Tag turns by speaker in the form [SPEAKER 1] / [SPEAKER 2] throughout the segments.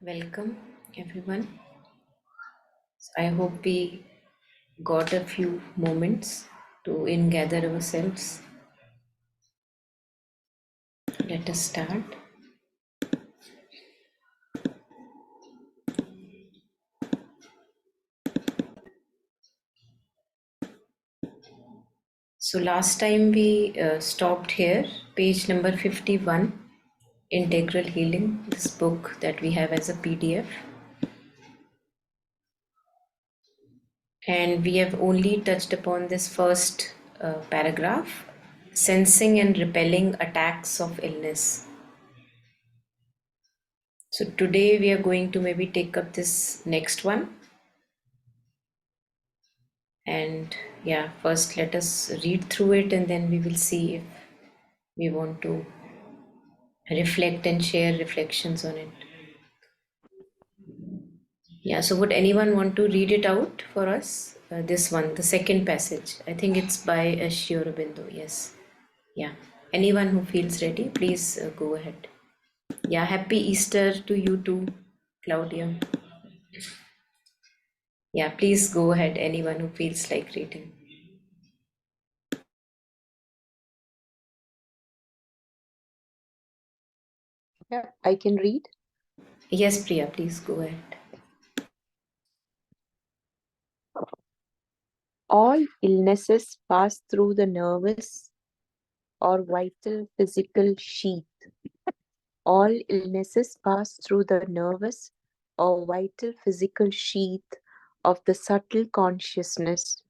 [SPEAKER 1] Welcome, everyone. I hope we got a few moments to ingather ourselves. Let us start. So, last time we stopped here, page number 51, Integral Healing, this book that we have as a PDF. And we have only touched upon this first paragraph, sensing and repelling attacks of illness. So today we are going to maybe take up this next one. And yeah, first let us read through it and then we will see if we want to reflect and share reflections on it. Yeah, so would anyone want to read it out for us? This one, the second passage. I think it's by Sri Aurobindo. Yes. Yeah. Anyone who feels ready, please go ahead. Yeah, happy Easter to you too, Claudia. Yeah, please go ahead, anyone who feels like reading.
[SPEAKER 2] Yeah, I can read.
[SPEAKER 1] Yes, Priya, please go ahead.
[SPEAKER 2] All illnesses pass through the nervous or vital physical sheath. All illnesses pass through the nervous or vital physical sheath of the subtle consciousness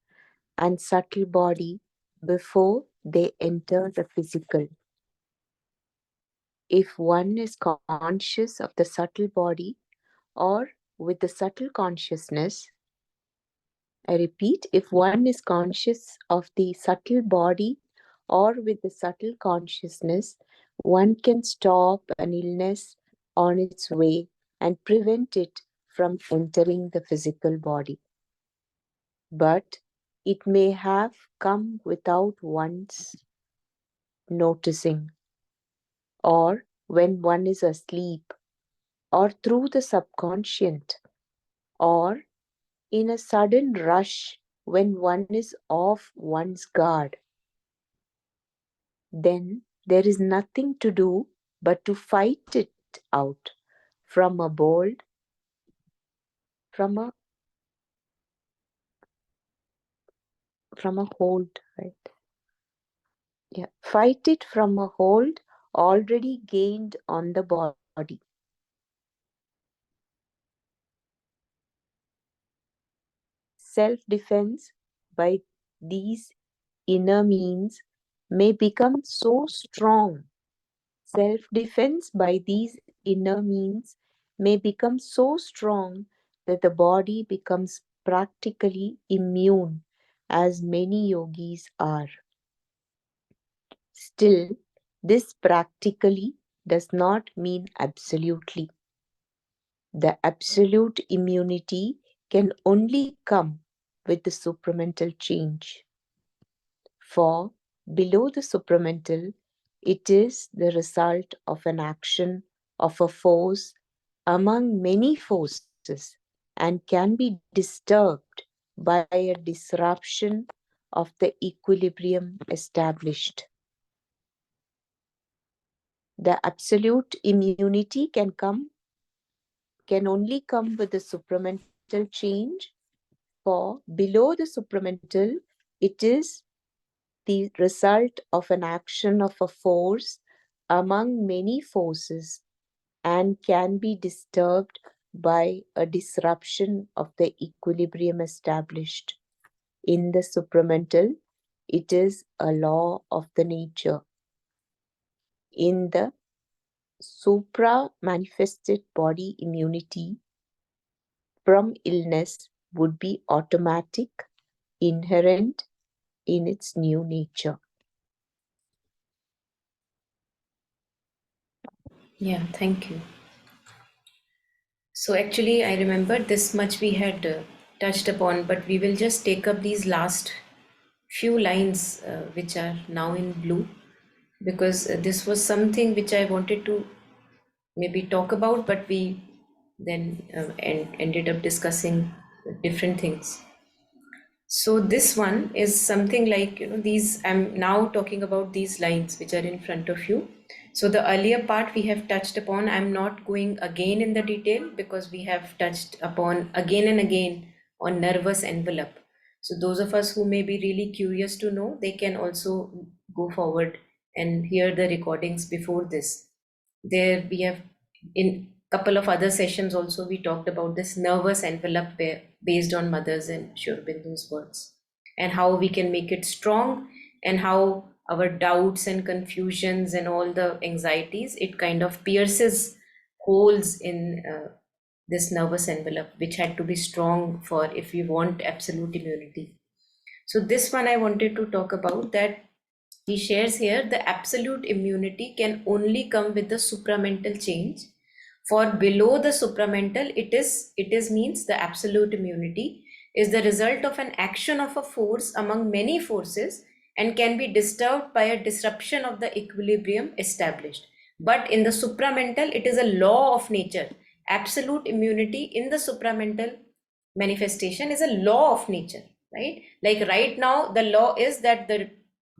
[SPEAKER 2] and subtle body before they enter the physical. If one is conscious of the subtle body or with the subtle consciousness, I repeat, if one is conscious of the subtle body or with the subtle consciousness, one can stop an illness on its way and prevent it from entering the physical body. But it may have come without one's noticing, or when one is asleep, or through the subconscious, or in a sudden rush when one is off one's guard. Then there is nothing to do but to fight it out from a bold, from a hold, right? Yeah, fight it from a hold already gained on the body. Self-defense by these inner means may become so strong. Self-defense by these inner means may become so strong that the body becomes practically immune, as many yogis are. Still, this practically does not mean absolutely. The absolute immunity can only come with the supramental change. For below the supramental, it is the result of an action of a force among many forces and can be disturbed by a disruption of the equilibrium established. The absolute immunity can only come with the supramental change, for below the supramental, it is the result of an action of a force among many forces and can be disturbed by a disruption of the equilibrium established. In the supramental, it is a law of the nature. In the supra-manifested body, immunity from illness would be automatic, inherent in its new nature.
[SPEAKER 1] Yeah, thank you. So actually, I remember this much we had touched upon, but we will just take up these last few lines which are now in blue, because this was something which I wanted to maybe talk about, but we then and ended up discussing different things. So this one is something like, these, I'm now talking about these lines which are in front of you. So the earlier part we have touched upon. I'm not going again in the detail because we have touched upon again and again on nervous envelope. So those of us who may be really curious to know, they can also go forward and hear the recordings before this. There we have, in couple of other sessions also, we talked about this nervous envelope based on Mother's and Sri Aurobindo's words, and how we can make it strong, and how our doubts and confusions and all the anxieties, it kind of pierces holes in this nervous envelope, which had to be strong for if we want absolute immunity. So this one I wanted to talk about, that he shares here, the absolute immunity can only come with the supramental change. For below the supramental, it is means the absolute immunity is the result of an action of a force among many forces and can be disturbed by a disruption of the equilibrium established. But in the supramental, it is a law of nature. Absolute immunity in the supramental manifestation is a law of nature, right? Like right now, the law is that the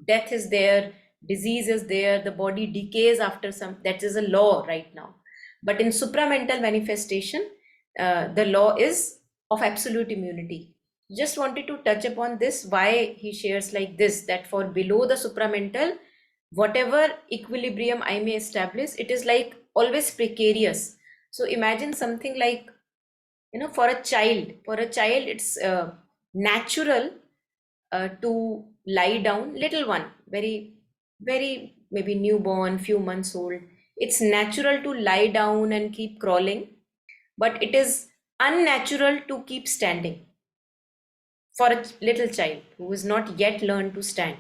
[SPEAKER 1] death is there, disease is there, the body decays after some, that is a law right now. But in supramental manifestation, the law is of absolute immunity. Just wanted to touch upon this, why he shares like this, that for below the supramental, whatever equilibrium I may establish, it is like always precarious. So imagine something like, for a child it's natural to lie down, little one, very very maybe newborn, few months old, it's natural to lie down and keep crawling, but it is unnatural to keep standing for a little child who is not yet learned to stand.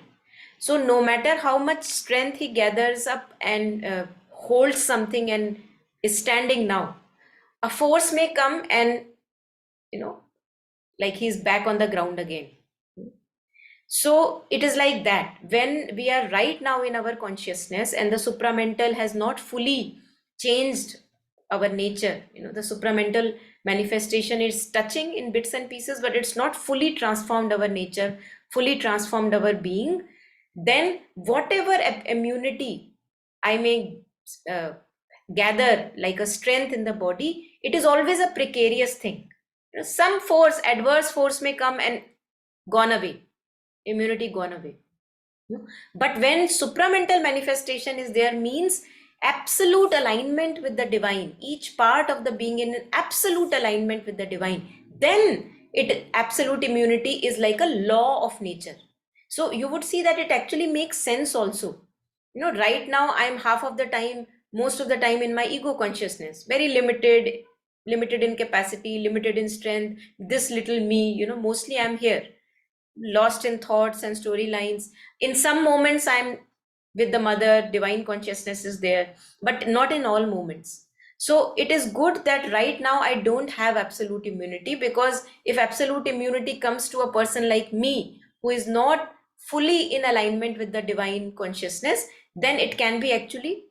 [SPEAKER 1] So no matter how much strength he gathers up and holds something and is standing now, a force may come and, you know like he's back on the ground again. So it is like that when we are right now in our consciousness and the supramental has not fully changed our nature. The supramental manifestation is touching in bits and pieces, but it's not fully transformed our nature, fully transformed our being. Then whatever immunity I may uh, gather like a strength in the body, it is always a precarious thing. Some force, adverse force may come and gone away, immunity gone away. But when supramental manifestation is there, means absolute alignment with the divine, each part of the being in absolute alignment with the divine, then it absolute immunity is like a law of nature. So you would see that it actually makes sense also. Right now I'm half of the time, most of the time, in my ego consciousness, very limited in capacity, limited in strength, this little me, mostly I'm here, lost in thoughts and storylines. In some moments, I'm with the mother, divine consciousness is there, but not in all moments. So it is good that right now I don't have absolute immunity, because if absolute immunity comes to a person like me who is not fully in alignment with the divine consciousness, then it can be actually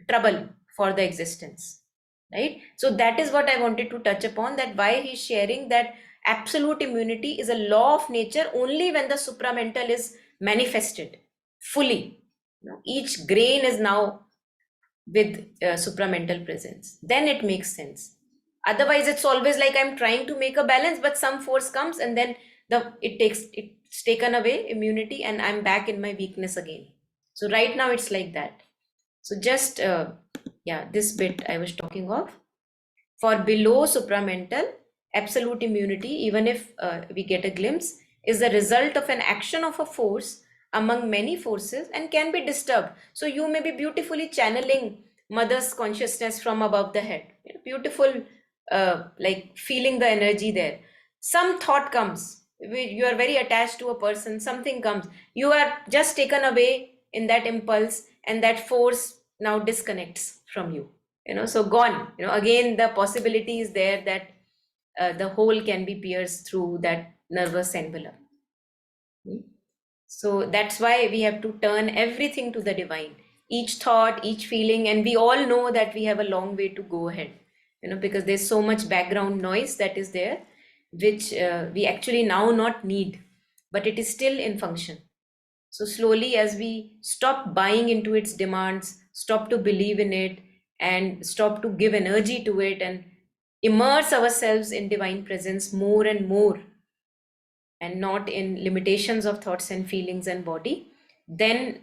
[SPEAKER 1] trouble for the existence, right? So that is what I wanted to touch upon, that why he's sharing that absolute immunity is a law of nature only when the supramental is manifested fully. Each grain is now with supramental presence, then it makes sense. Otherwise it's always like I'm trying to make a balance, but some force comes and then it's taken away immunity and I'm back in my weakness again. So right now it's like that. So just this bit I was talking of. For below supramental, absolute immunity, even if we get a glimpse, is the result of an action of a force among many forces and can be disturbed. So you may be beautifully channeling mother's consciousness from above the head. Beautiful, like feeling the energy there. Some thought comes, you are very attached to a person, something comes, you are just taken away in that impulse, and that force now disconnects from you. So gone. Again the possibility is there that the hole can be pierced through that nervous envelope. So that's why we have to turn everything to the divine, each thought, each feeling, and we all know that we have a long way to go ahead. because there's so much background noise that is there, which we actually now not need, but it is still in function. So slowly, as we stop buying into its demands, stop to believe in it, and stop to give energy to it, and immerse ourselves in divine presence more and more, and not in limitations of thoughts and feelings and body, then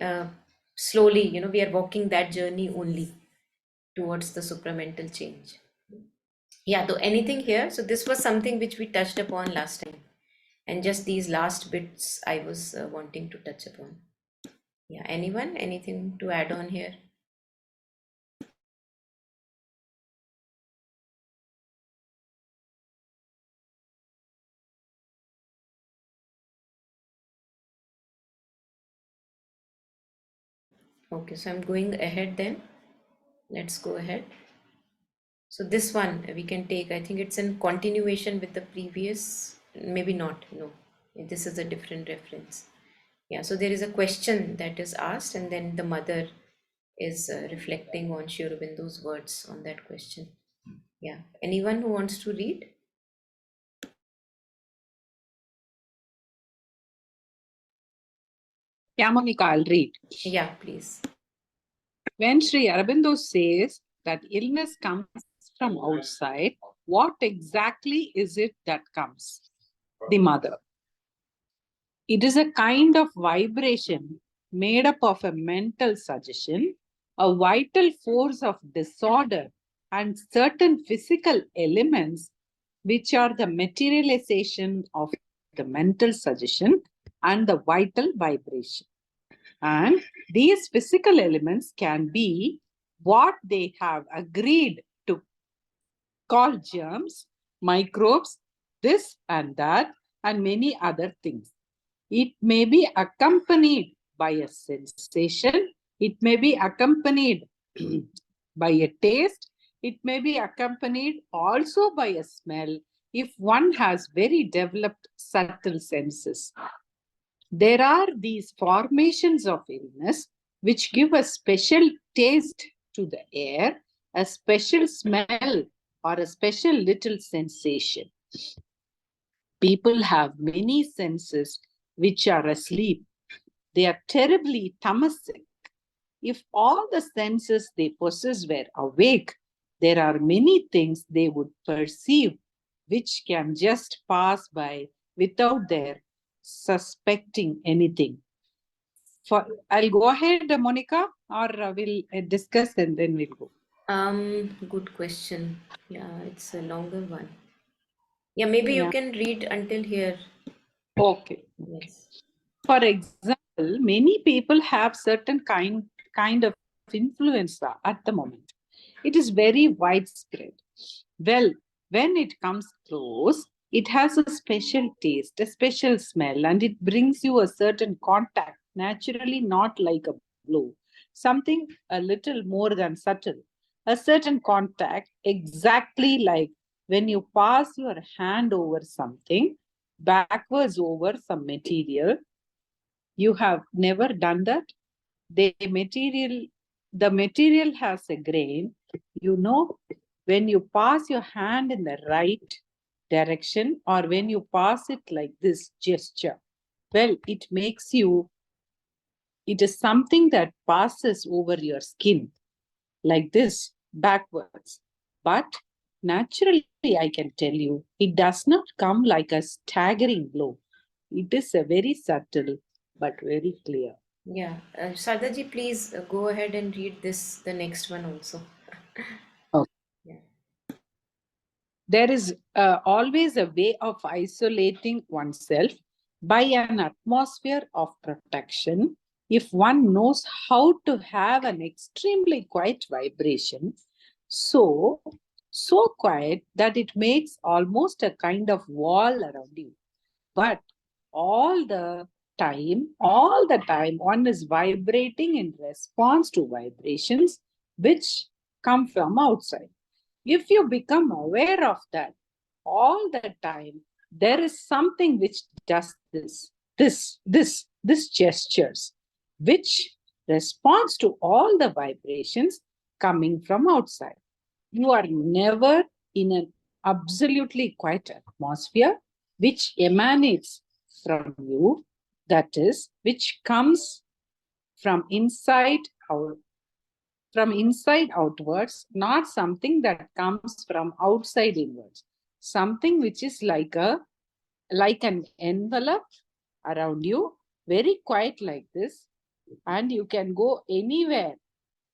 [SPEAKER 1] slowly, we are walking that journey only towards the supramental change. Yeah, so anything here? So this was something which we touched upon last time, and just these last bits I was wanting to touch upon. Yeah, anyone, anything to add on here? Okay, so I'm going ahead then. Let's go ahead. So this one we can take, I think it's in continuation with the previous, maybe not, no, this is a different reference. Yeah, so there is a question that is asked, and then the mother is reflecting on Sri Aurobindo's words on that question. Yeah, anyone who wants to read?
[SPEAKER 3] Yeah, Monica, I'll read.
[SPEAKER 1] Yeah, please.
[SPEAKER 3] When Sri Aurobindo says that illness comes from outside, what exactly is it that comes? The mother. It is a kind of vibration made up of a mental suggestion, a vital force of disorder, and certain physical elements which are the materialization of the mental suggestion and the vital vibration. And these physical elements can be what they have agreed to call germs, microbes, this and that, and many other things. It may be accompanied by a sensation, it may be accompanied by a taste, it may be accompanied also by a smell if one has very developed subtle senses. There are these formations of illness which give a special taste to the air, a special smell, or a special little sensation. People have many senses which are asleep. They are terribly tamasic. If all the senses they possess were awake, there are many things they would perceive which can just pass by without their suspecting anything. I'll go ahead, Monica, or we'll discuss and then we'll go.
[SPEAKER 1] Good question. Yeah, it's a longer one. Yeah, maybe you can read until here.
[SPEAKER 3] Okay.
[SPEAKER 1] Yes.
[SPEAKER 3] For example, many people have certain kind of influenza at the moment. It is very widespread. Well, when it comes close, it has a special taste, a special smell, and it brings you a certain contact, naturally not like a blow, something a little more than subtle, a certain contact, exactly like when you pass your hand over something, backwards over some material. You have never done that? The material has a grain. You know, when you pass your hand in the right direction or when you pass it like this gesture, well, it is something that passes over your skin like this backwards. But naturally, I can tell you, it does not come like a staggering blow. It is a very subtle but very clear.
[SPEAKER 1] Yeah. Sardaji, please go ahead and read the next one also.
[SPEAKER 3] Okay.
[SPEAKER 1] Yeah.
[SPEAKER 3] There is always a way of isolating oneself by an atmosphere of protection. If one knows how to have an extremely quiet vibration, so quiet that it makes almost a kind of wall around you. But all the time, one is vibrating in response to vibrations which come from outside. If you become aware of that all the time, there is something which does this gestures, which responds to all the vibrations coming from outside. You are never in an absolutely quiet atmosphere which emanates from you, that is, which comes from inside out, from inside outwards, not something that comes from outside inwards. Something which is like an envelope around you, very quiet like this, and you can go anywhere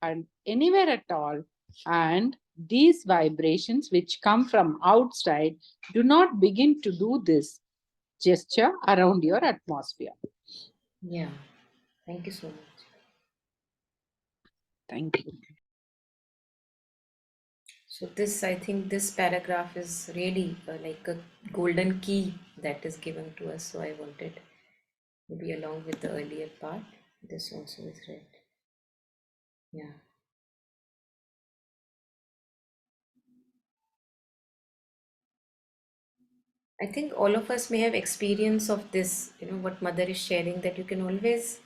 [SPEAKER 3] and anywhere at all. And these vibrations which come from outside do not begin to do this gesture around your atmosphere.
[SPEAKER 1] Yeah. Thank you so much.
[SPEAKER 3] Thank you.
[SPEAKER 1] So this, I think this paragraph is really like a golden key that is given to us. So I wanted, maybe along with the earlier part, this also is read. Yeah. I think all of us may have experience of this, what mother is sharing, that you can always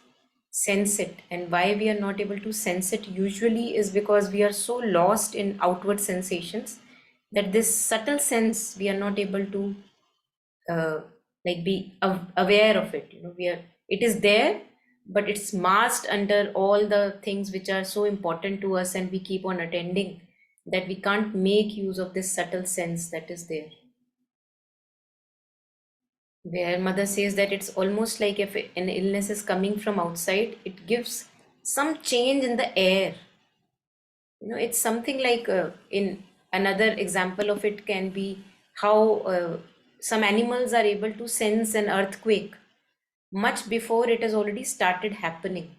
[SPEAKER 1] sense it. And why we are not able to sense it usually is because we are so lost in outward sensations that this subtle sense we are not able to like be aware of it. We are, it is there, but it's masked under all the things which are so important to us, and we keep on attending, that we can't make use of this subtle sense that is there. Where mother says that it's almost like if an illness is coming from outside, it gives some change in the air. It's something like, in another example of it can be how some animals are able to sense an earthquake much before it has already started happening.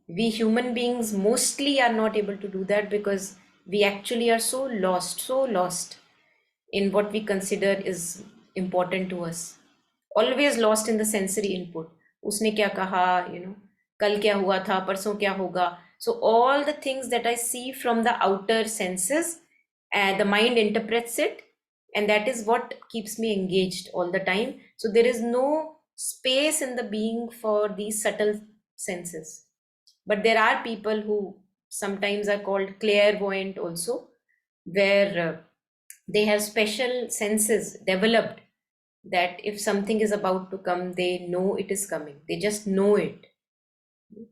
[SPEAKER 1] We human beings mostly are not able to do that because we actually are so lost in what we consider is important to us. Always lost in the sensory input. Usne kya kaha, kal kya hua tha, parson kya hoga. So all the things that I see from the outer senses, the mind interprets it, and that is what keeps me engaged all the time. So there is no space in the being for these subtle senses. But there are people who sometimes are called clairvoyant also, where they have special senses developed, that if something is about to come, they know it is coming. They just know it.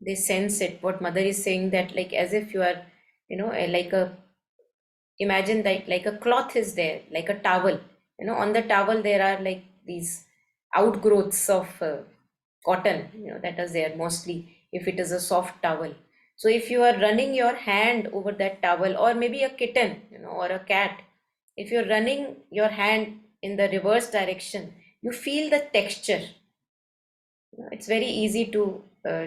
[SPEAKER 1] They sense it. What mother is saying, that like as if you are, like a, imagine that like a cloth is there, like a towel. On the towel there are like these outgrowths of cotton, that is there mostly if it is a soft towel. So if you are running your hand over that towel, or maybe a kitten, or a cat, if you're running your hand in the reverse direction, you feel the texture. It's very easy to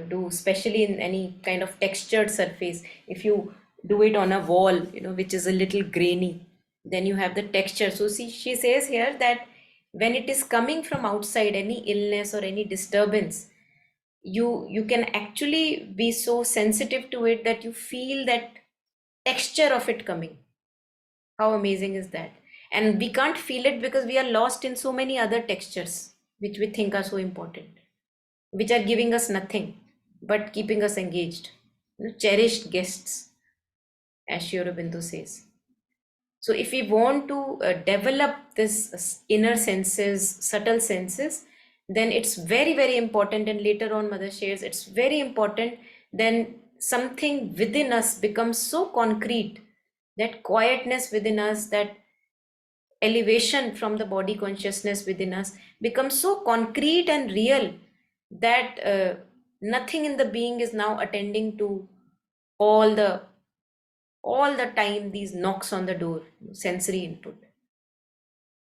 [SPEAKER 1] do, especially in any kind of textured surface. If you do it on a wall, which is a little grainy, then you have the texture. So see, she says here that when it is coming from outside, any illness or any disturbance, you can actually be so sensitive to it that you feel that texture of it coming. How amazing is that? And we can't feel it because we are lost in so many other textures which we think are so important, which are giving us nothing but keeping us engaged. Cherished guests, as Sri Aurobindo says. So, if we want to develop this inner senses, subtle senses, then it's very, very important. And later on, Mother shares, it's very important. Then something within us becomes so concrete, that quietness within us, that elevation from the body consciousness within us becomes so concrete and real, that nothing in the being is now attending to all the time these knocks on the door, sensory input.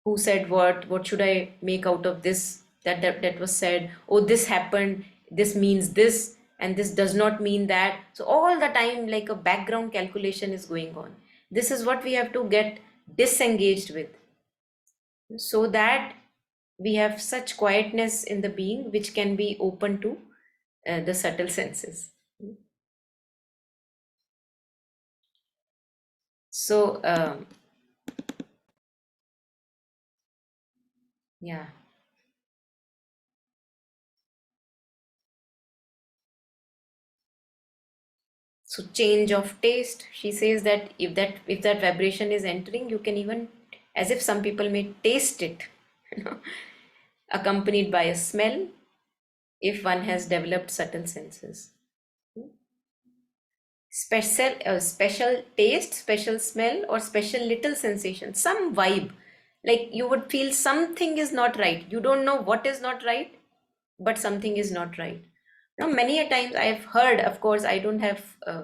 [SPEAKER 1] Who said what should I make out of this, that was said, oh, this happened, this means this, and this does not mean that. So all the time, like a background calculation is going on. This is what we have to get disengaged with, so that we have such quietness in the being which can be open to the subtle senses. So yeah. So change of taste, she says that if that vibration is entering, you can even, as if some people may taste it, you know, accompanied by a smell, if one has developed subtle senses. Special taste, special smell, or special little sensation, some vibe, like you would feel something is not right. You don't know what is not right, but something is not right. Now, many a times I've heard, of course, I don't have uh,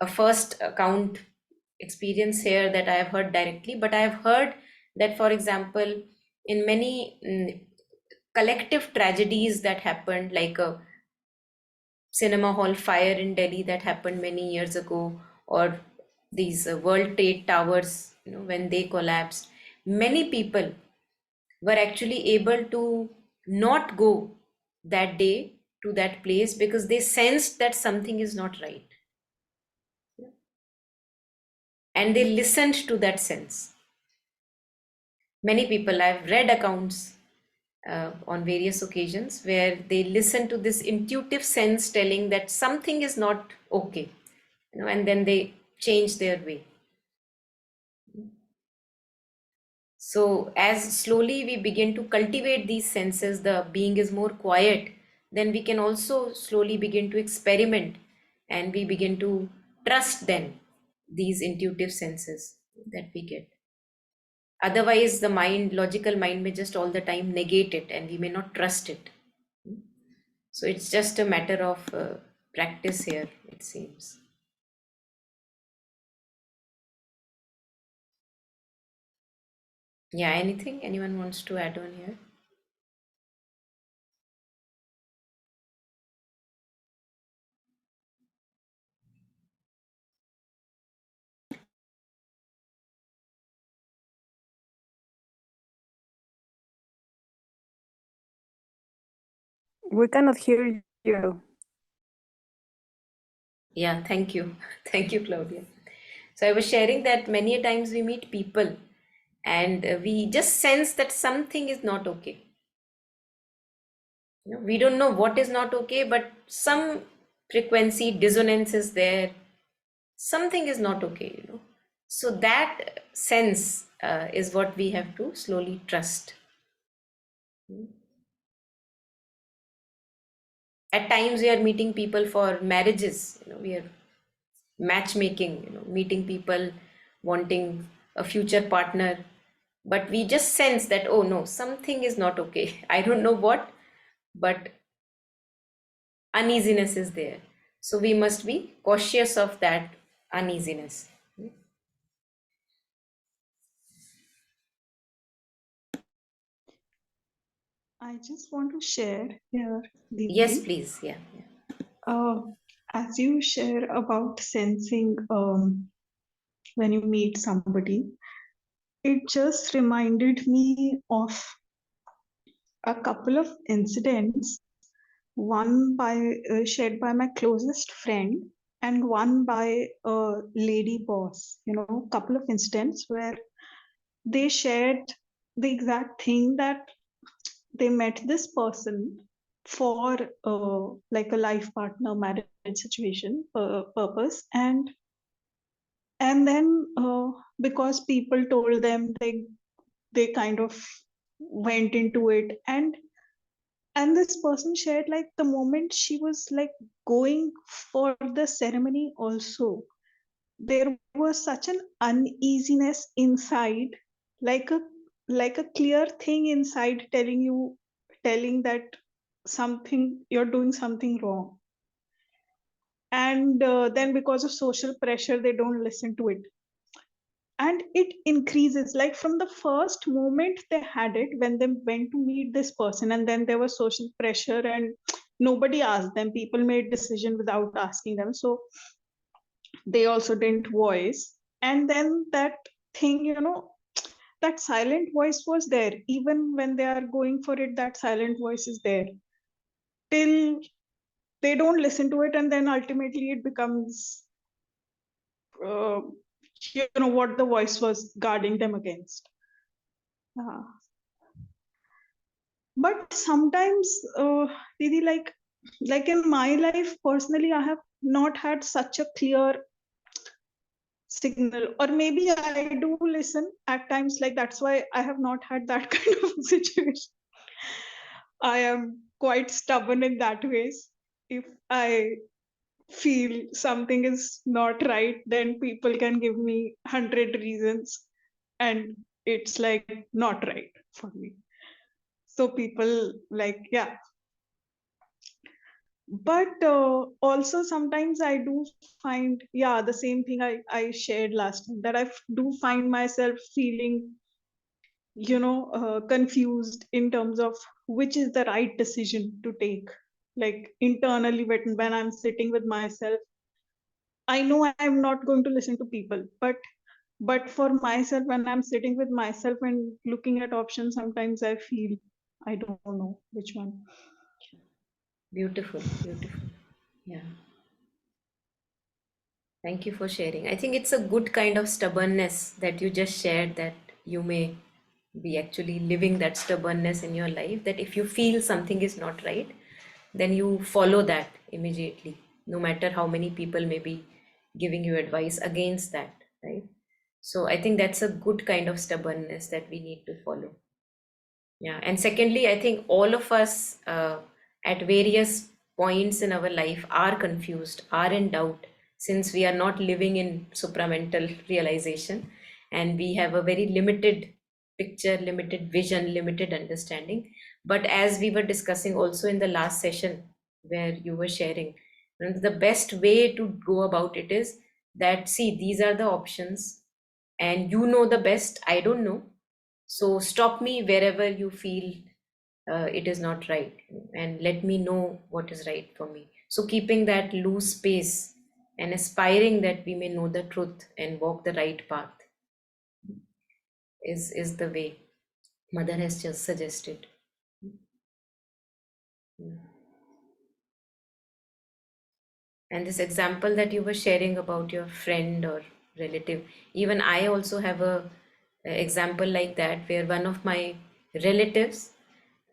[SPEAKER 1] a first account experience here that I have heard directly, but I have heard that, for example, in many collective tragedies that happened, like a cinema hall fire in Delhi that happened many years ago, or these World Trade Towers, you know, when they collapsed, many people were actually able to not go that day to that place because they sensed that something is not right, and they listened to that sense. Many people, I've read accounts on various occasions where they listen to this intuitive sense telling that something is not okay, you know, and then they change their way. So as slowly we begin to cultivate these senses, the being is more quiet, then we can also slowly begin to experiment, and we begin to trust then these intuitive senses that we get. Otherwise, the mind, logical mind, may just all the time negate it, and we may not trust it. So it's just a matter of practice here, it seems. Yeah, anything anyone wants to add on here?
[SPEAKER 4] We cannot hear you.
[SPEAKER 1] Yeah, thank you. Thank you, Claudia. So I was sharing that many a times we meet people and we just sense that something is not okay. You know, we don't know what is not okay, but some frequency dissonance is there. Something is not okay, you know. So that sense is what we have to slowly trust. At times we are meeting people for marriages, you know, we are matchmaking, you know, meeting people wanting a future partner, but we just sense that, oh no, something is not okay. I don't know what, but uneasiness is there. So we must be cautious of that uneasiness.
[SPEAKER 4] I just want to share here,
[SPEAKER 1] Yes,
[SPEAKER 4] Didi.
[SPEAKER 1] please. Yeah, yeah.
[SPEAKER 4] Uh, as you share about sensing when you meet somebody, it just reminded me of a couple of incidents. One by shared by my closest friend, and one by a lady boss. You know, couple of incidents where they shared the exact thing that they met this person for like a life partner marriage situation purpose, and then because people told them, they kind of went into it, and this person shared like the moment she was like going for the ceremony also, there was such an uneasiness inside, like a clear thing inside telling that something, you're doing something wrong, and then because of social pressure they don't listen to it, and it increases like from the first moment they had it when they went to meet this person, and then there was social pressure and nobody asked them, people made decision without asking them, so they also didn't voice, and then that thing, you know, that silent voice was there even when they are going for it, that silent voice is there till they don't listen to it, and then ultimately it becomes uh, you know what the voice was guarding them against. uh, but sometimes Didi, like like in my life personally, I have not had such a clear signal, or maybe I do listen at times, like that's why I have not had that kind of situation. I am quite stubborn in that ways. If I feel something is not right, then people can give me 100 reasons and it's like not right for me. So people like, yeah. But also sometimes I do find, yeah, the same thing I shared last time, that do find myself feeling, confused in terms of which is the right decision to take. Like internally, when I'm sitting with myself, I know I'm not going to listen to people, but for myself, when I'm sitting with myself and looking at options, sometimes I feel I don't know which one.
[SPEAKER 1] Beautiful, beautiful. Yeah. Thank you for sharing. I think it's a good kind of stubbornness that you just shared, that you may be actually living that stubbornness in your life, that if you feel something is not right, then you follow that immediately, no matter how many people may be giving you advice against that, right? So I think that's a good kind of stubbornness that we need to follow. Yeah, and secondly, I think all of us at various points in our life are confused, are in doubt, since we are not living in supramental realization and we have a very limited picture, limited vision, limited understanding. But as we were discussing also in the last session where you were sharing, and the best way to go about it is that, see, these are the options and you know the best, I don't know, so stop me wherever you feel it is not right, and let me know what is right for me. So keeping that loose space and aspiring that we may know the truth and walk the right path is the way Mother has just suggested. Yeah. And this example that you were sharing about your friend or relative, even I also have a example like that, where one of my relatives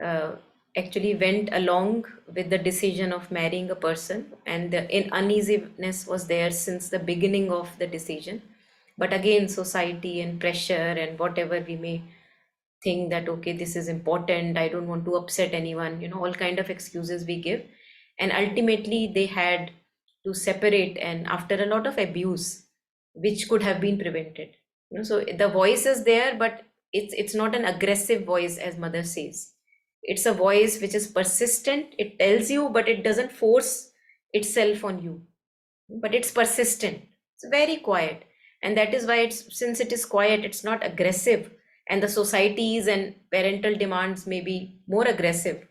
[SPEAKER 1] uh, actually went along with the decision of marrying a person, and the uneasiness was there since the beginning of the decision. But again, society and pressure and whatever we may think that, okay, this is important, I don't want to upset anyone, all kind of excuses we give, and ultimately they had to separate, and after a lot of abuse which could have been prevented. So the voice is there, but it's not an aggressive voice, as Mother says. It's a voice which is persistent, it tells you, but it doesn't force itself on you, but it's persistent. It's very quiet, and that is why, since it is quiet, it's not aggressive, and the societies and parental demands may be more aggressive.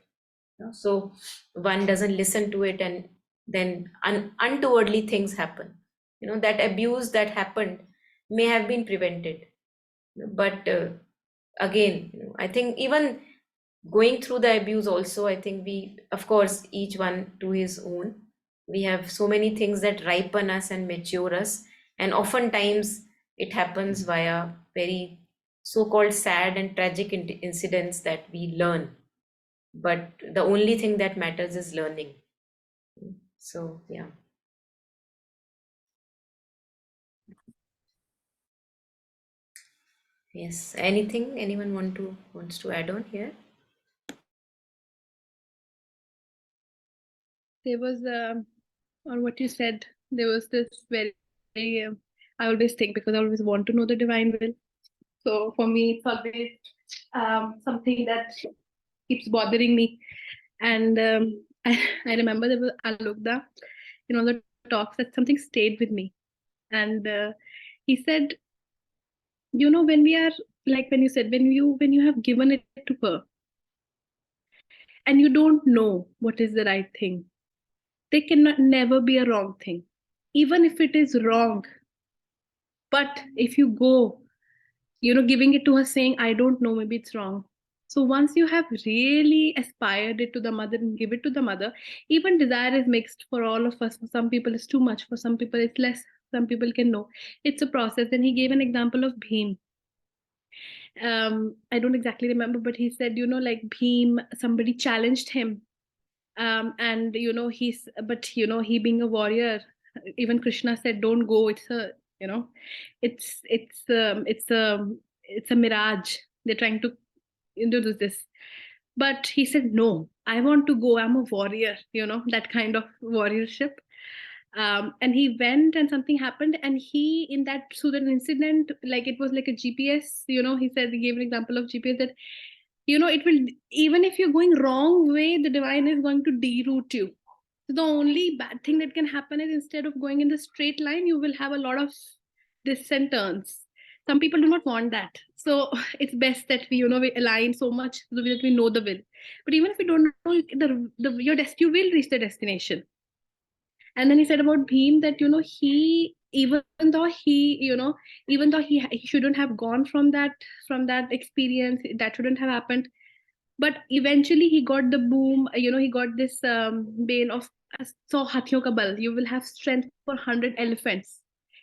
[SPEAKER 1] So one doesn't listen to it, and then untowardly things happen. That abuse that happened may have been prevented, but again, I think even going through the abuse also, I think we, of course, each one to his own, we have so many things that ripen us and mature us, and oftentimes it happens via very so-called sad and tragic incidents that we learn, but the only thing that matters is learning. So yeah. Yes, anything anyone wants to add on here?
[SPEAKER 5] There was or what you said, there was this very I always think, because I always want to know the divine will, so for me it's always something that keeps bothering me. And I remember there was Alugda in all the talks, that something stayed with me. And he said, when we are, like when you said, when you have given it to her and you don't know what is the right thing, there cannot never be a wrong thing, even if it is wrong. But if you go, giving it to her saying, I don't know, maybe it's wrong. So once you have really aspired it to the mother and give it to the mother, even desire is mixed for all of us. For some people it's too much, for some people it's less, some people can know. It's a process. And he gave an example of Bhim. I don't exactly remember, but he said, like Bhim, somebody challenged him And but he being a warrior, even Krishna said, don't go, it's a, it's a mirage, they're trying to do this. But he said, no, I want to go, I'm a warrior, that kind of warriorship. And he went, and something happened, and he, in that, through that incident, like it was like a GPS, he said, he gave an example of GPS, that it will, even if you're going wrong way, the divine is going to deroute you. So the only bad thing that can happen is, instead of going in the straight line, you will have a lot of twists and turns. Some people do not want that, so it's best that we align so much so that we know the will. But even if we don't know you will reach the destination. And then he said about Bhim that he, even though he shouldn't have gone from that experience, that shouldn't have happened, but eventually he got the boom, he got this bane of so hathiyon ka bal, you will have strength for 100 elephants.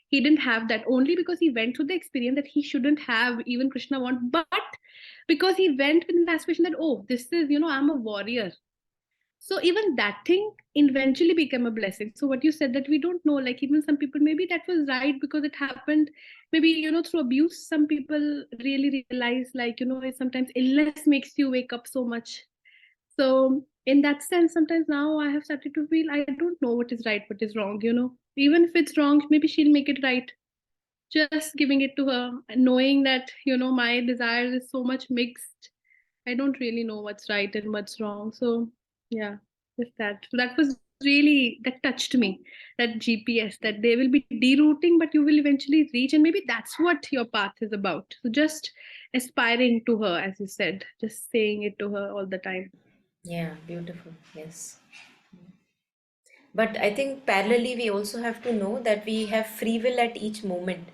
[SPEAKER 5] He didn't have that, only because he went through the experience that he shouldn't have, even Krishna want, but because he went with an aspiration that, oh, this is, I'm a warrior. So even that thing eventually became a blessing. So what you said, that we don't know, like even some people, maybe that was right because it happened, maybe through abuse, some people really realize, like sometimes illness makes you wake up so much. So in that sense, sometimes now I have started to feel, I don't know what is right, what is wrong. Even if it's wrong, maybe she'll make it right, just giving it to her, and knowing that my desire is so much mixed, I don't really know what's right and what's wrong. So yeah, just that. So that was really, that touched me. That GPS, that they will be derouting, but you will eventually reach, and maybe that's what your path is about. So just aspiring to her, as you said, just saying it to her all the time.
[SPEAKER 1] Yeah, beautiful. Yes. But I think parallelly, we also have to know that we have free will at each moment.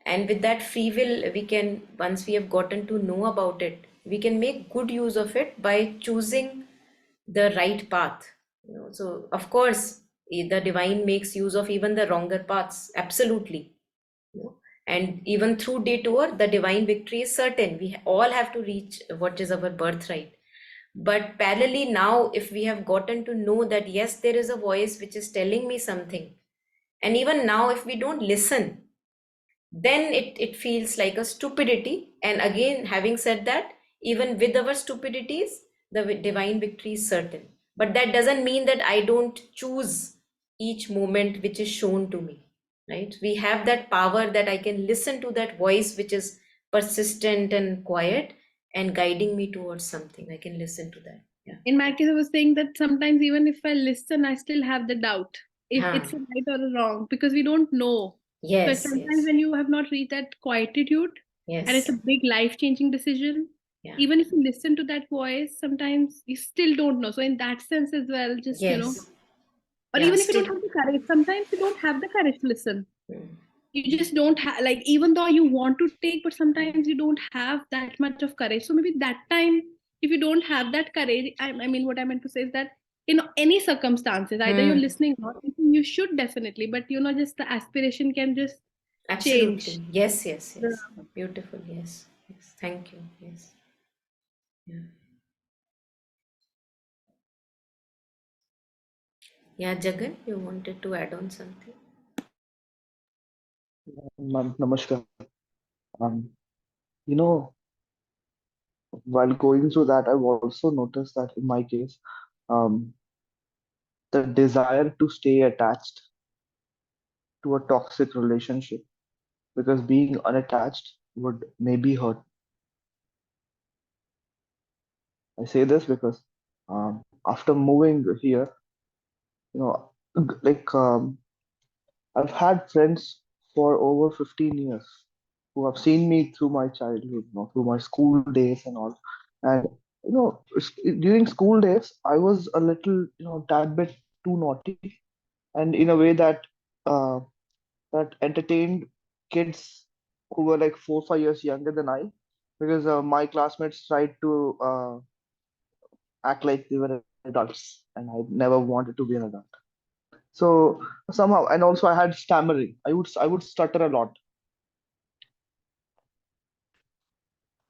[SPEAKER 1] And with that free will, we can, once we have gotten to know about it, we can make good use of it by choosing the right path. So of course, the divine makes use of even the wronger paths, absolutely. And even through detour, the divine victory is certain. We all have to reach what is our birthright. But parallelly, now if we have gotten to know that yes, there is a voice which is telling me something, and even now if we don't listen, then it feels like a stupidity. And again, having said that, even with our stupidities, the divine victory is certain. But that doesn't mean that I don't choose each moment which is shown to me, right? We have that power that I can listen to that voice which is persistent and quiet and guiding me towards something. I can listen to that. Yeah.
[SPEAKER 5] In my case, I was saying that sometimes even if I listen, I still have the doubt if it's a right or a wrong, because we don't know. So
[SPEAKER 1] Yes,
[SPEAKER 5] sometimes
[SPEAKER 1] yes,
[SPEAKER 5] when you have not reached that quietude, and it's
[SPEAKER 1] yes.
[SPEAKER 5] a big life-changing decision,
[SPEAKER 1] Yeah.
[SPEAKER 5] even if you listen to that voice, sometimes you still don't know. So in that sense as well, just
[SPEAKER 1] Yes.
[SPEAKER 5] or
[SPEAKER 1] Yeah,
[SPEAKER 5] even if you don't
[SPEAKER 1] still.
[SPEAKER 5] have the courage, sometimes you don't have the courage to listen.
[SPEAKER 1] Mm.
[SPEAKER 5] You just don't have, like, even though you want to take, but sometimes you don't have that much of courage. So maybe that time, if you don't have that courage, I mean, what I meant to say is that in any circumstances, either you're listening or not, you should definitely, but just the aspiration can just change.
[SPEAKER 1] Absolutely. Yes, yes,
[SPEAKER 5] the-
[SPEAKER 1] yes. Beautiful. Yes. Yes. Thank you. Yes. Yeah. Yeah, Jagan, you wanted to add on something?
[SPEAKER 6] Ma'am, namaskar. Um, you know, while going through that, I've also noticed that in my case, um, the desire to stay attached to a toxic relationship, because being unattached would maybe hurt. I say this because after moving here, you know, like I've had friends for over 15 years who have seen me through my childhood, through my school days and all. And during school days, I was a little, tad bit too naughty, and in a way that uh, that entertained kids who were like 4 5 years younger than I, because my classmates tried to act like they were adults, and I never wanted to be an adult. So somehow, and also I had stammering. I would stutter a lot.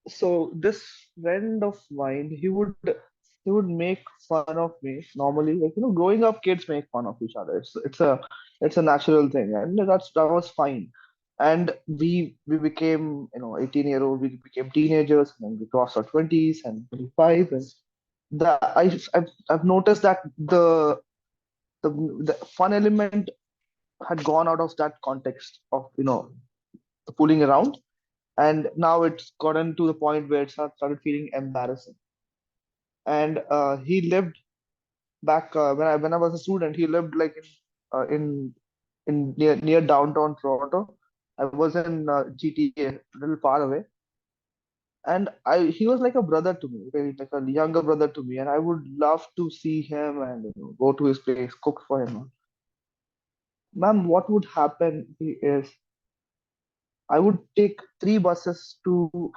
[SPEAKER 6] So this friend of mine, he would they would make fun of me normally. Like, growing up, kids make fun of each other. It's a natural thing, and that was fine. And we became, 18-year-old. We became teenagers, and then we crossed our 20s and 25, and I've noticed that the fun element had gone out of that context of, fooling around, and now it's gotten to the point where it started feeling embarrassing. And he lived back when I was a student. He lived like in near downtown Toronto. I was in GTA, a little far away, and he was like a brother to me, very like a younger brother to me, and I would love to see him and go to his place, cook for him. Ma'am, what would happen is I would take 3 buses to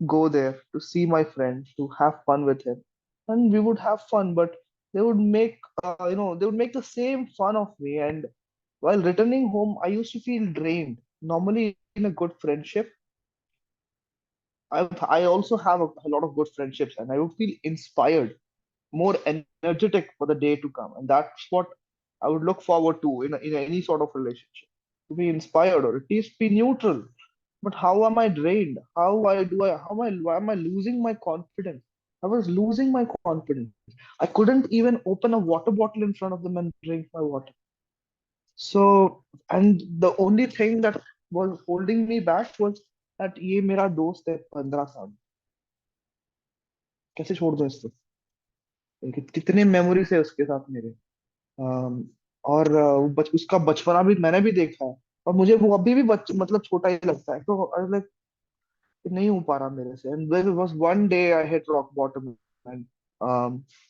[SPEAKER 6] go there to see my friend, to have fun with him, and we would have fun. But they would make, they would make the same fun of me. And while returning home, I used to feel drained. Normally, in a good friendship, I also have a lot of good friendships, and I would feel inspired, more energetic for the day to come. And that's what I would look forward to in any sort of relationship, to be inspired or at least be neutral. But how am I drained? Why am I losing my confidence? I was losing my confidence. I couldn't even open a water bottle in front of them and drink my water. So, and the only thing that was holding me back was that ये मेरा दोस्त है 15 साल, कैसे छोड़ दूं इसको? कितने मेमोरीज है उसके साथ मेरे। अम, और उसका बचपना भी मैंने भी देखा है, और मुझे वो अभी भी मतलब छोटा ही लगता है। तो लाइक नहीं हो पा रहा मेरे से। And there was one day I hit rock bottom, and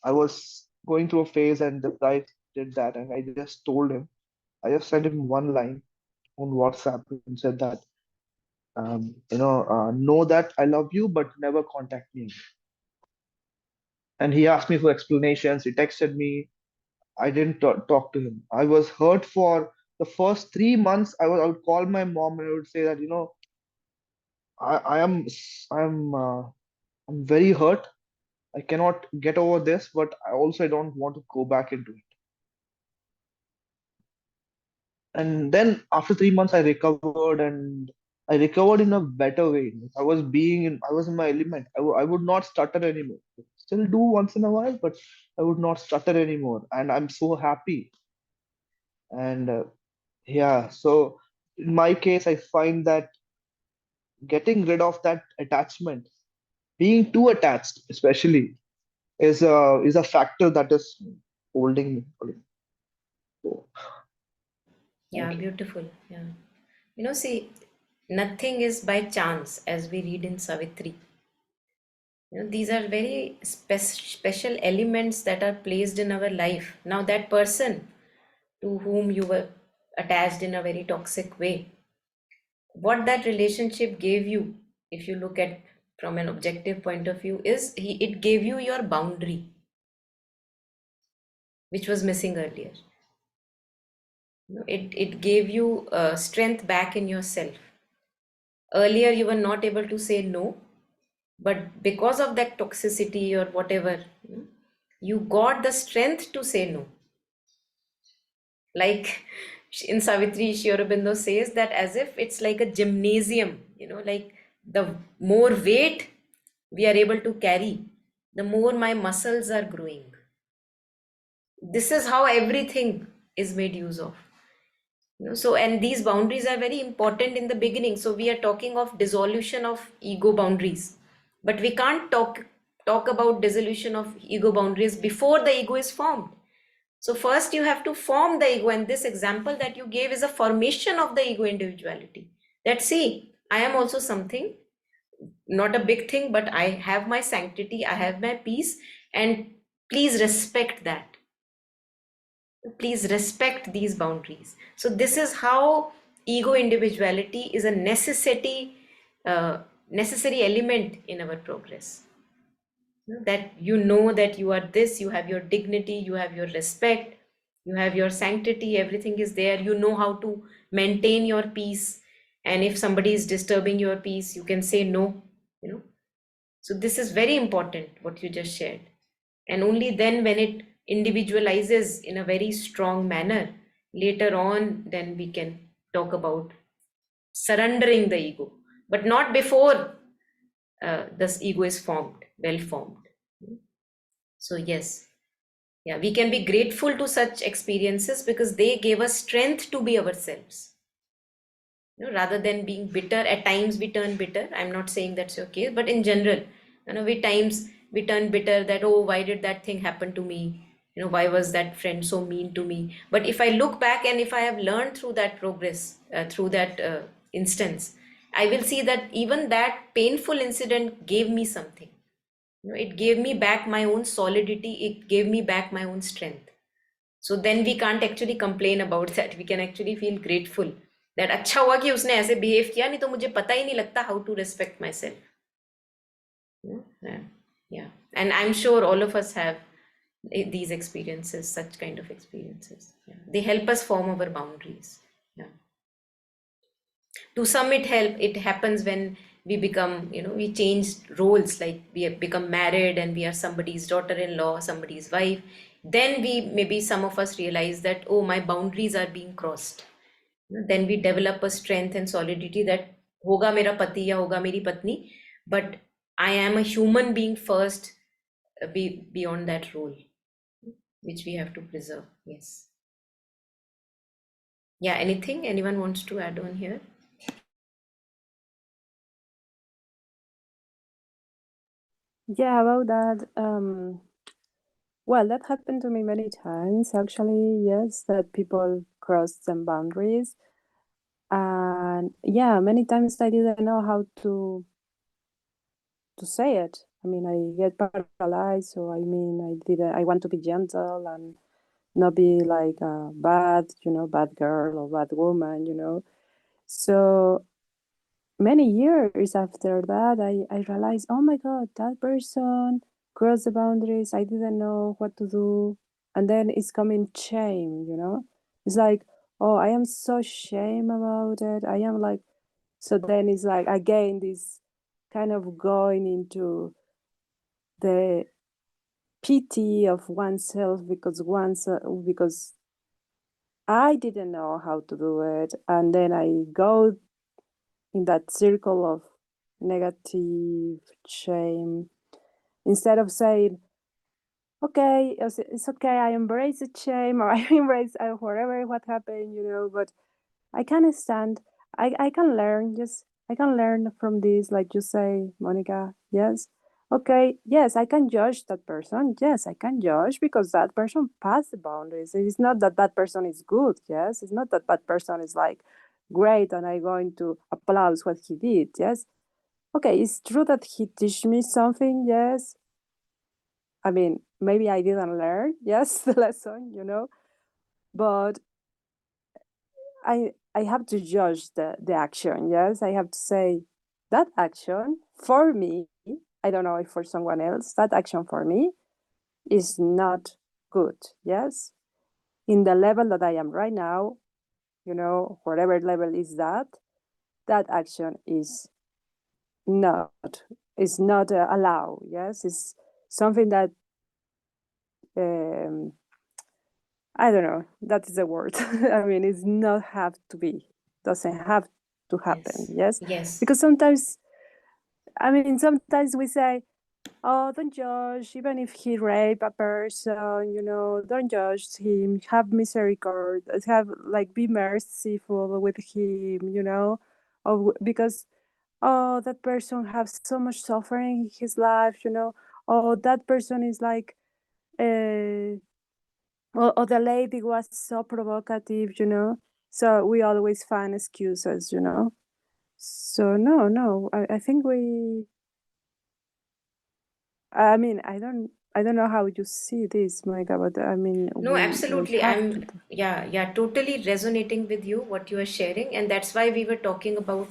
[SPEAKER 6] I was going through a phase, and the guy did that, and I just told him, I just sent him one line on WhatsApp and said that, know that I love you, but never contact me. And he asked me for explanations. He texted me. I didn't talk to him. I was hurt for the first 3 months. I would call my mom and I would say that, I am I'm very hurt. I cannot get over this, but I don't want to go back into it. And then after 3 months, I recovered, and I recovered in a better way. I was in my element. I would not stutter anymore. Still do once in a while, but I would not stutter anymore. And I'm so happy. And yeah, so in my case, I find that getting rid of that attachment, being too attached, especially, is a factor that is holding me. So,
[SPEAKER 1] Yeah,
[SPEAKER 6] thank you.
[SPEAKER 1] beautiful. Yeah. See, nothing is by chance, as we read in Savitri. These are very special elements that are placed in our life. Now, that person to whom you were attached in a very toxic way, what that relationship gave you, if you look at from an objective point of view, is it gave you your boundary, which was missing earlier. It gave you strength back in yourself. Earlier, you were not able to say no, but because of that toxicity or whatever, you got the strength to say no. Like in Savitri, Sri Aurobindo says that as if it's like a gymnasium, like the more weight we are able to carry, the more my muscles are growing. This is how everything is made use of. So, and these boundaries are very important in the beginning. So we are talking of dissolution of ego boundaries, but we can't talk about dissolution of ego boundaries before the ego is formed. So first you have to form the ego, and this example that you gave is a formation of the ego individuality. That, see, I am also something, not a big thing, but I have my sanctity, I have my peace, and please respect that. Please respect these boundaries. So this is how ego individuality is a necessary element in our progress. That that you are this, you have your dignity, you have your respect, you have your sanctity, everything is there. You know how to maintain your peace, and if somebody is disturbing your peace, you can say no. So this is very important, what you just shared. And only then, when it individualizes in a very strong manner, later on, then we can talk about surrendering the ego, but not before this ego is formed, well formed. So, yes, yeah, we can be grateful to such experiences because they gave us strength to be ourselves. Rather than being bitter, at times we turn bitter. I'm not saying that's okay, but in general, we times we turn bitter that, oh, why did that thing happen to me? Why was that friend so mean to me? But if I look back and if I have learned through that progress, through that instance, I will see that even that painful incident gave me something. It gave me back my own solidity. It gave me back my own strength. So then we can't actually complain about that. We can actually feel grateful that अच्छा हुआ कि उसने ऐसे behave किया, नहीं तो मुझे पता ही नहीं लगता how to respect myself. Yeah. And I'm sure all of us have these experiences, such kind of experiences. Yeah. They help us form our boundaries. Yeah. To some it happens when we become, we change roles, like we have become married and we are somebody's daughter-in-law, somebody's wife. Then maybe some of us realize that, oh, my boundaries are being crossed. Then we develop a strength and solidity that hoga mera pati ya hoga meri patni, but I am a human being first, beyond that role, which we have to preserve. Yes. Yeah, anyone wants to add on here?
[SPEAKER 7] Yeah, about that. Well, that happened to me many times, actually. Yes, that people cross some boundaries, and yeah, many times I didn't know how to say it. I mean, I get paralyzed, so I mean, I want to be gentle and not be like a bad girl or bad woman, So many years after that, I realized, oh my God, that person crossed the boundaries. I didn't know what to do. And then it's coming shame. It's like, oh, I am so ashamed about it. I am like, so then it's like, again, this kind of going into the pity of oneself because I didn't know how to do it. And then I go in that circle of negative shame instead of saying, okay, it's okay, I embrace the shame, or I embrace whatever what happened, but I can stand, I can learn, I can learn from this, like you say, Monica. Yes, okay, yes, I can judge that person. Yes, I can judge because that person passed the boundaries. It's not that that person is good. Yes, it's not that that person is like great and I'm going to applaud what he did. Yes, okay, it's true that he teach me something. Yes, I mean, maybe I didn't learn, yes, the lesson, but I have to judge the action. Yes, I have to say that action for me, I don't know if for someone else, that action for me is not good. Yes, in the level that I am right now, whatever level is that action not is not allowed. Yes, it's something that um, I don't know. That is a word. I mean, it's not have to be. Doesn't have to happen. Yes.
[SPEAKER 1] Yes.
[SPEAKER 7] Because sometimes we say, "Oh, don't judge. Even if he rape a person, don't judge him. Have misericord. Be merciful with him. Or because that person has so much suffering in his life. Oh, that person is like." Or the lady was so provocative. So we always find excuses. So no, I think I mean, I don't know how you see this, Monica, but I mean,
[SPEAKER 1] No,
[SPEAKER 7] we
[SPEAKER 1] absolutely.
[SPEAKER 7] have to.
[SPEAKER 1] Yeah, totally resonating with you, what you are sharing. And that's why we were talking about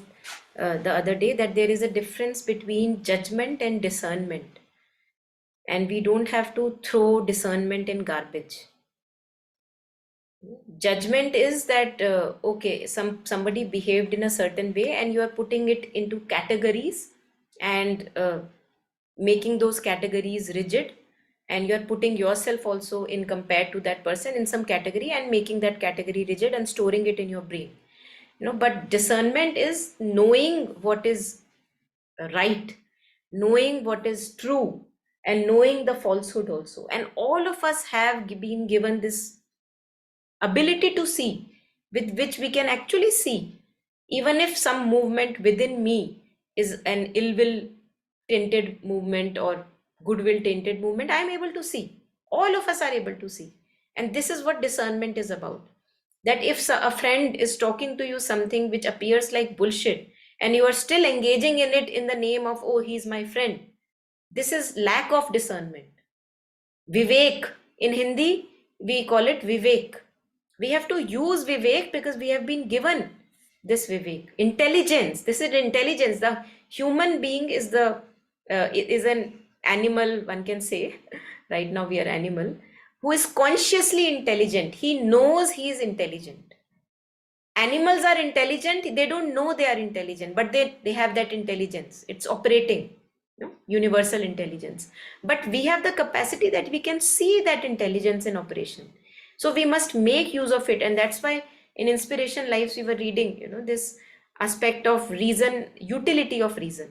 [SPEAKER 1] the other day, that there is a difference between judgment and discernment. And we don't have to throw discernment in garbage. Judgment is that, okay, somebody behaved in a certain way and you are putting it into categories and making those categories rigid and you're putting yourself also in compared to that person in some category and making that category rigid and storing it in your brain. But discernment is knowing what is right, knowing what is true, and knowing the falsehood also. And all of us have been given this ability to see, with which we can actually see, even if some movement within me is an ill will tainted movement or goodwill tainted movement, I am able to see. All of us are able to see. And this is what discernment is about. That if a friend is talking to you something which appears like bullshit, and you are still engaging in it in the name of, oh, he's my friend, this is lack of discernment. Vivek, in Hindi, we call it Vivek. We have to use Vivek because we have been given this Vivek. Intelligence, this is intelligence. The human being is is an animal, one can say. Right now we are animal, who is consciously intelligent. He knows he is intelligent. Animals are intelligent, they don't know they are intelligent, but they have that intelligence. It's operating, universal intelligence. But we have the capacity that we can see that intelligence in operation. So we must make use of it. And that's why in Inspiration Lives we were reading, this aspect of reason, utility of reason.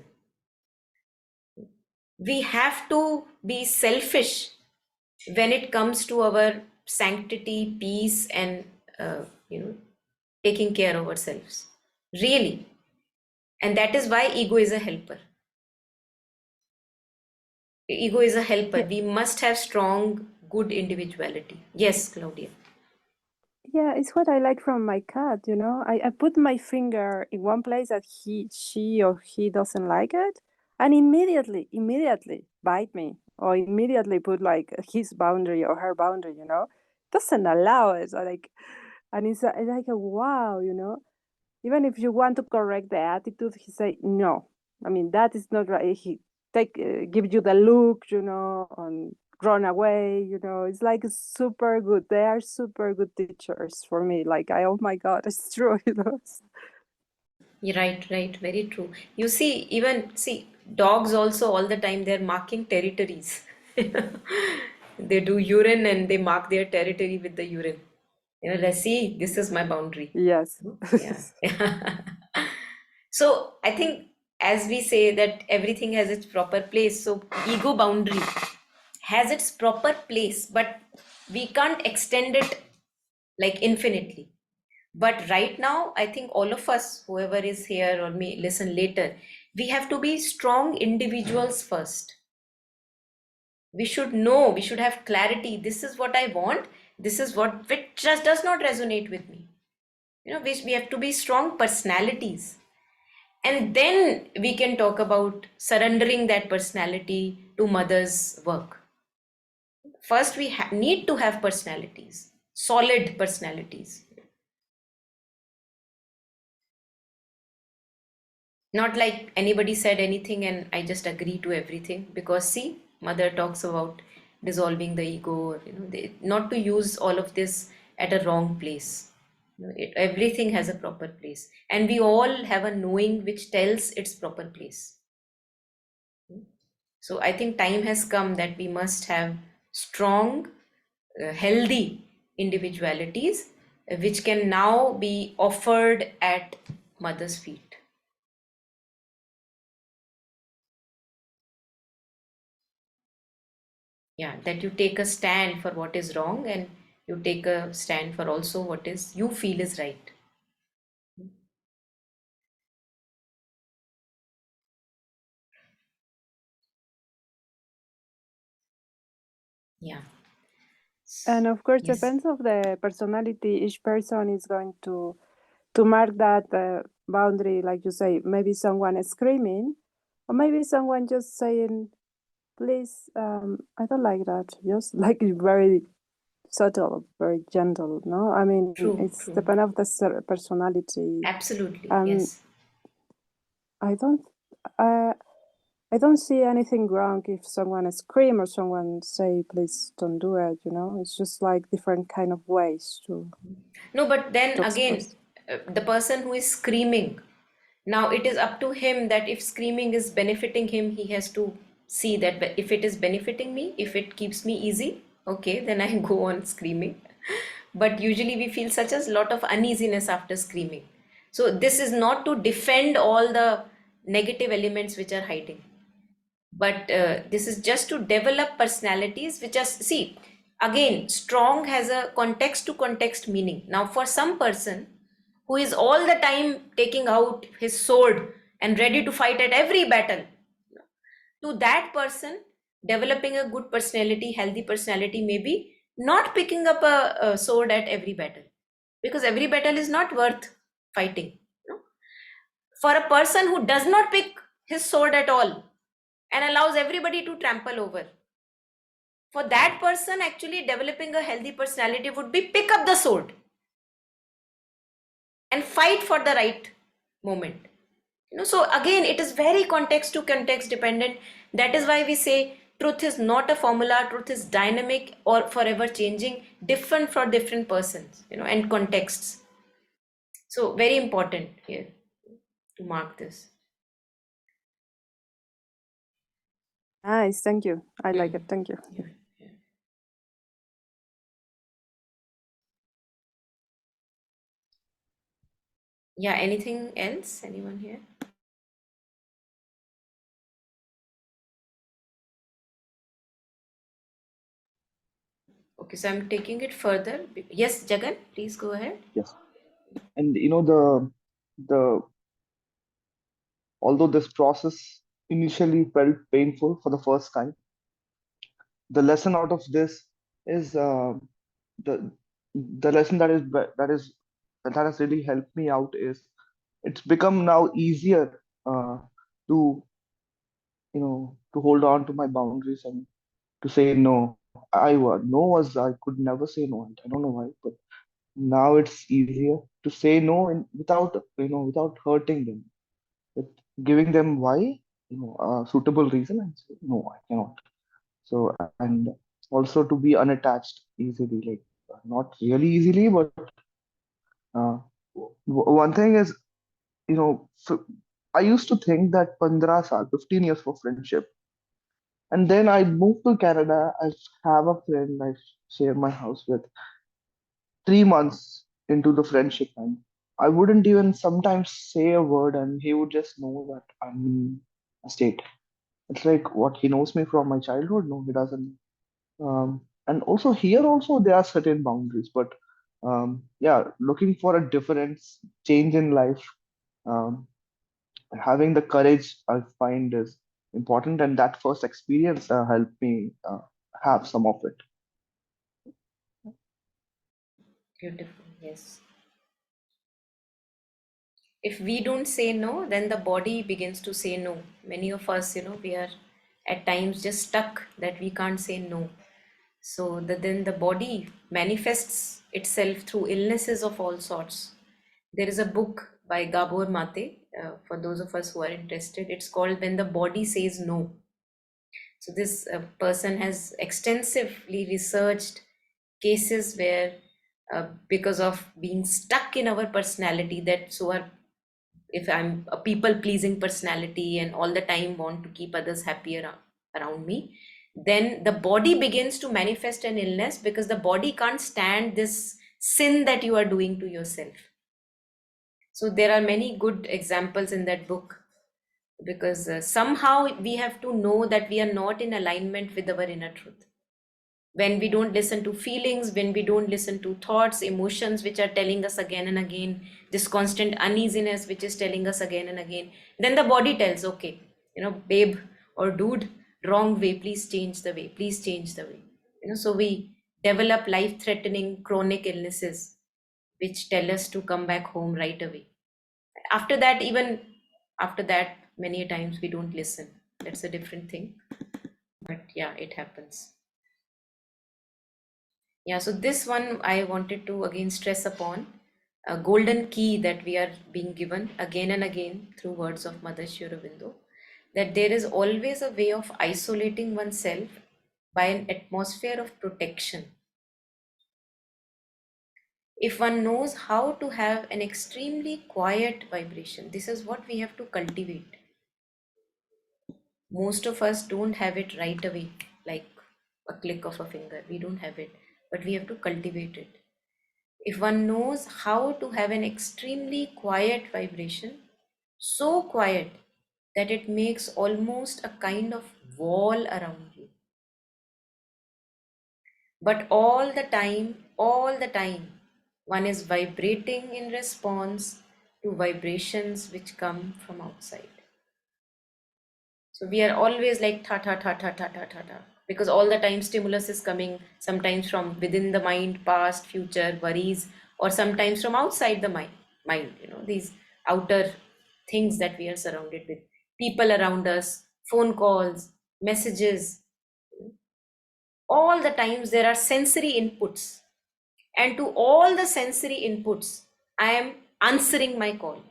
[SPEAKER 1] We have to be selfish when it comes to our sanctity, peace, and taking care of ourselves, really. And that is why ego is a helper. Ego is a helper.
[SPEAKER 7] Yeah,
[SPEAKER 1] We must have strong, good individuality. Yes, Claudia.
[SPEAKER 7] yeah, it's what I like from my cat, I put my finger in one place that she or he doesn't like it, and immediately bite me, or immediately put like his boundary or her boundary, doesn't allow it. So like, and it's like a wow, even if you want to correct the attitude, he say no. I mean, that is not right. He give you the look, and run away. It's like super good. They are super good teachers for me. Like oh my god, it's true.
[SPEAKER 1] You're right, very true. You see, dogs also all the time they're marking territories. They do urine and they mark their territory with the urine. Let's see, this is my boundary.
[SPEAKER 7] Yes.
[SPEAKER 1] Yeah. So I think, as we say that everything has its proper place, so ego boundary has its proper place, but we can't extend it like infinitely. But right now, I think all of us, whoever is here or may listen later, we have to be strong individuals first. We should know, we should have clarity. This is what I want. This is what which just does not resonate with me. We have to be strong personalities. And then we can talk about surrendering that personality to mother's work. First, we need to have personalities, solid personalities. Not like anybody said anything and I just agree to everything. Because see, mother talks about dissolving the ego, not to use all of this at a wrong place. Everything has a proper place. And we all have a knowing which tells its proper place. So I think time has come that we must have strong, healthy individualities, which can now be offered at mother's feet. Yeah, that you take a stand for what is wrong and you take a stand for also what is you feel is right. Yeah.
[SPEAKER 7] And of course,
[SPEAKER 1] Yes.
[SPEAKER 7] depends of the personality. Each person is going to mark that boundary, like you say. Maybe someone is screaming, or maybe someone just saying, "Please, I don't like that." Just like very subtle, very gentle. No, I mean,
[SPEAKER 1] True,
[SPEAKER 7] it's
[SPEAKER 1] true.
[SPEAKER 7] depend of the personality.
[SPEAKER 1] Absolutely.
[SPEAKER 7] Um,
[SPEAKER 1] Yes.
[SPEAKER 7] I don't see anything wrong if someone scream or someone say, "Please don't do it." It's just like different kind of ways to
[SPEAKER 1] No, but then again,
[SPEAKER 7] express.
[SPEAKER 1] the person who is screaming, now it is up to him that if screaming is benefiting him, he has to see that if it is benefiting me, if it keeps me easy, okay, then I go on screaming. But usually we feel such a lot of uneasiness after screaming. So this is not to defend all the negative elements which are hiding, but this is just to develop personalities which are, see, again, strong has a context to context meaning. Now for some person who is all the time taking out his sword and ready to fight at every battle, to that person, developing a good personality, healthy personality, may be not picking up a sword at every battle, because every battle is not worth fighting. For a person who does not pick his sword at all and allows everybody to trample over, for that person, actually developing a healthy personality would be pick up the sword and fight for the right moment. So again, it is very context to context dependent. That is why we say truth is not a formula. Truth is dynamic or forever changing, different for different persons, and contexts. So very important here to mark this.
[SPEAKER 7] Nice, thank you. I like it. Thank you.
[SPEAKER 1] Yeah, anything else? Anyone here? Okay, so I'm taking it further. Yes, Jagan, please go ahead.
[SPEAKER 6] Yes. And the although this process initially felt painful for the first time, the lesson out of this is the the lesson that has really helped me out is it's become now easier to to hold on to my boundaries and to say no. No was I could never say no. I don't know why, but now it's easier to say no and without hurting them, with giving them why a suitable reason and say no, I cannot. So and also to be unattached easily, like not really easily, but one thing is I used to think that 15 saal, 15 years for friendship. And then I moved to Canada. I have a friend I share my house with. 3 months into the friendship, and I wouldn't even sometimes say a word, and he would just know that I'm in a state. It's like what he knows me from my childhood. No, he doesn't. And also here, also there are certain boundaries, but yeah, looking for a difference, change in life, um, having the courage, I find is important, and that first experience helped me have some of it.
[SPEAKER 1] Beautiful. Yes. If we don't say no, then the body begins to say no. Many of us, we are at times just stuck that we can't say no. So then the body manifests itself through illnesses of all sorts. There is a book by Gabor Mate, for those of us who are interested. It's called When the Body Says No. So this person has extensively researched cases where, because of being stuck in our personality, that so are, if I'm a people pleasing personality and all the time want to keep others happy around me, then the body begins to manifest an illness because the body can't stand this sin that you are doing to yourself. So there are many good examples in that book, because somehow we have to know that we are not in alignment with our inner truth. When we don't listen to feelings, when we don't listen to thoughts, emotions which are telling us again and again, this constant uneasiness which is telling us again and again, then the body tells, okay, babe or dude, wrong way, please change the way, please change the way. So we develop life threatening chronic illnesses which tell us to come back home right away. After that, even after that, many times we don't listen. That's a different thing, but yeah, it happens. Yeah, so this one I wanted to again stress upon a golden key that we are being given again and again through words of Mother Sri Aurobindo, that there is always a way of isolating oneself by an atmosphere of protection. If one knows how to have an extremely quiet vibration, this is what we have to cultivate. Most of us don't have it right away, like a click of a finger. We don't have it, but we have to cultivate it. If one knows how to have an extremely quiet vibration, so quiet that it makes almost a kind of wall around you, but all the time, one is vibrating in response to vibrations which come from outside. So we are always like tha tha tha tha tha tha tha tha, because all the time stimulus is coming, sometimes from within the mind, past, future, worries, or sometimes from outside the mind, these outer things that we are surrounded with, people around us, phone calls, messages. All the times there are sensory inputs, and to all the sensory inputs, I am answering my call.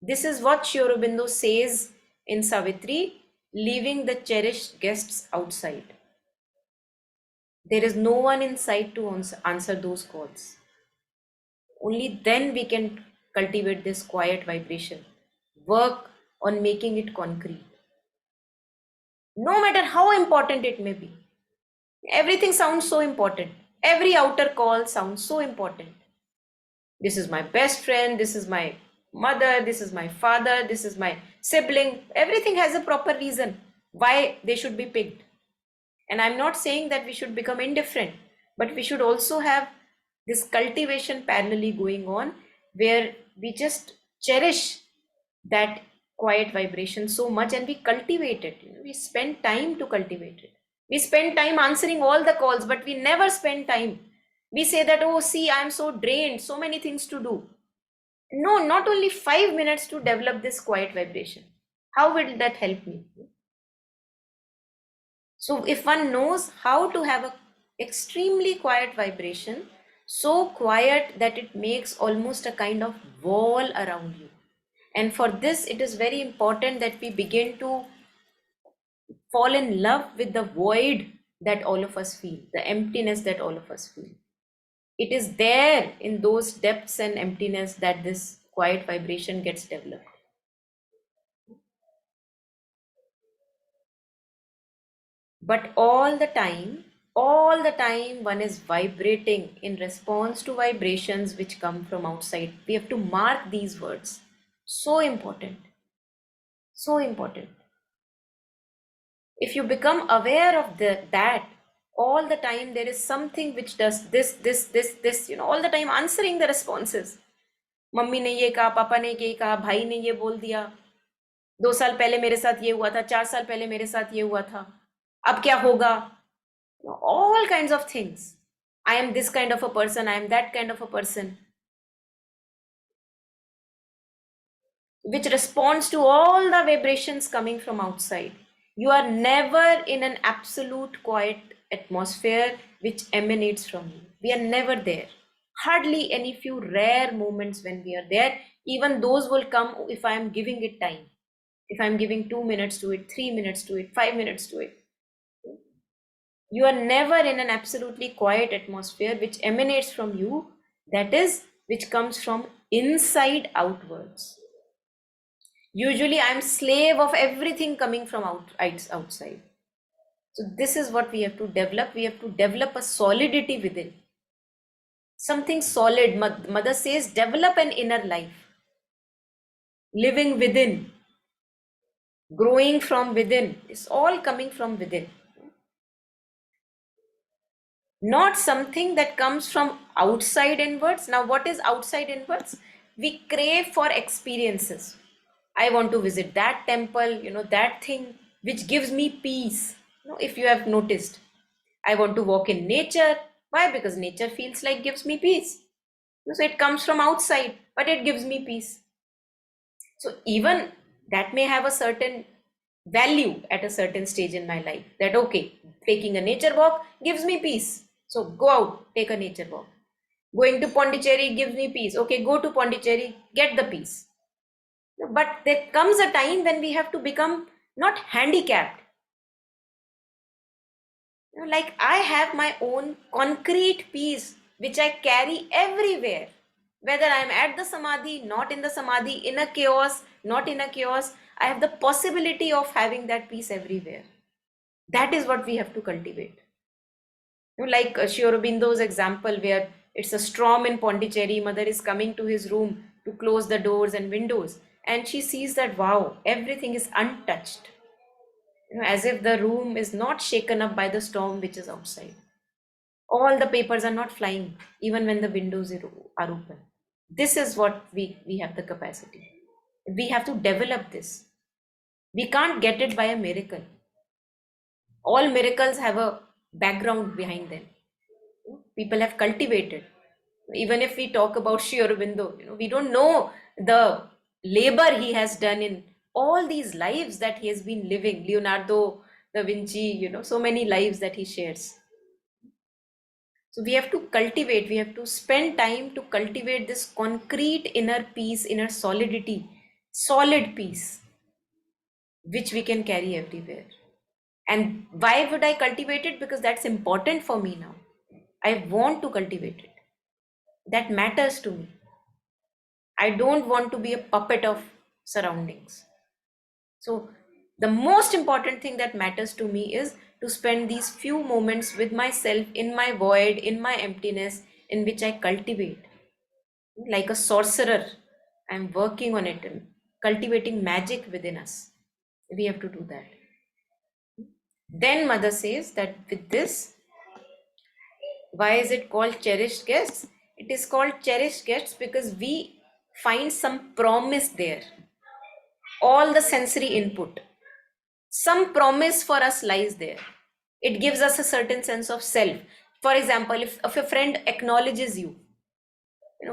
[SPEAKER 1] This is what Sri Aurobindo says in Savitri, leaving the cherished guests outside. There is no one inside to answer those calls. Only then we can cultivate this quiet vibration, work on making it concrete. No matter how important it may be. Everything sounds so important. Every outer call sounds so important. This is my best friend, this is my mother, this is my father, this is my sibling. Everything has a proper reason why they should be picked. And I'm not saying that we should become indifferent, but we should also have this cultivation parallelly going on, where we just cherish that quiet vibration so much and we cultivate it. We spend time to cultivate it. We spend time answering all the calls, but we never spend time. We say that, oh, see, I'm so drained, so many things to do. No, not only 5 minutes to develop this quiet vibration. How will that help me? So if one knows how to have a extremely quiet vibration, so quiet that it makes almost a kind of wall around you. And for this, it is very important that we begin to fall in love with the void that all of us feel, the emptiness that all of us feel. It is there in those depths and emptiness that this quiet vibration gets developed. But all the time one is vibrating in response to vibrations which come from outside. We have to mark these words. So important. So important. If you become aware of that, all the time there is something which does this, all the time answering the responses. Mummy ने ये कहा, पापा ने ये कहा, भाई ने ये बोल दिया, 2 साल पहले मेरे साथ ये हुआ था, 4 साल पहले मेरे साथ ये हुआ था, अब क्या होगा? All kinds of things. I am this kind of a person, I am that kind of a person, which responds to all the vibrations coming from outside. You are never in an absolute quiet atmosphere which emanates from you. We are never there. Hardly any few rare moments when we are there. Even those will come if I am giving it time. If I am giving 2 minutes to it, 3 minutes to it, 5 minutes to it. You are never in an absolutely quiet atmosphere which emanates from you, that is, which comes from inside outwards. Usually I am slave of everything coming from outside. So this is what we have to develop. We have to develop a solidity within. Something solid. Mother says, develop an inner life. Living within. Growing from within. It's all coming from within. Not something that comes from outside inwards. Now, what is outside inwards? We crave for experiences. I want to visit that temple, that thing which gives me peace. If you have noticed, I want to walk in nature. Why? Because nature feels like gives me peace. So it comes from outside, but it gives me peace. So even that may have a certain value at a certain stage in my life, that okay, taking a nature walk gives me peace. So go out, take a nature walk. Going to Pondicherry gives me peace. Okay, go to Pondicherry, get the peace. But there comes a time when we have to become not handicapped. Like I have my own concrete peace which I carry everywhere. Whether I am at the samadhi, not in the samadhi, in a chaos, not in a chaos, I have the possibility of having that peace everywhere. That is what we have to cultivate. Like Sri Aurobindo's example, where it's a storm in Pondicherry, mother is coming to his room to close the doors and windows, and she sees that, wow, everything is untouched. As if the room is not shaken up by the storm which is outside. All the papers are not flying, even when the windows are open. This is what we have the capacity. We have to develop this. We can't get it by a miracle. All miracles have a background behind them. People have cultivated. Even if we talk about Sri Aurobindo, we don't know the labor he has done in all these lives that he has been living. Leonardo da Vinci, so many lives that he shares. So we have to cultivate, we have to spend time to cultivate this concrete inner peace, inner solidity, solid peace, which we can carry everywhere. And why would I cultivate it? Because that's important for me now. I want to cultivate it. That matters to me. I don't want to be a puppet of surroundings. So the most important thing that matters to me is to spend these few moments with myself in my void, in my emptiness, in which I cultivate. Like a sorcerer, I'm working on it and cultivating magic within us. We have to do that. Then mother says that with this, why is it called cherished guests? It is called cherished guests because we find some promise there. All the sensory input, some promise for us lies there. It gives us a certain sense of self. For example, if a friend acknowledges you,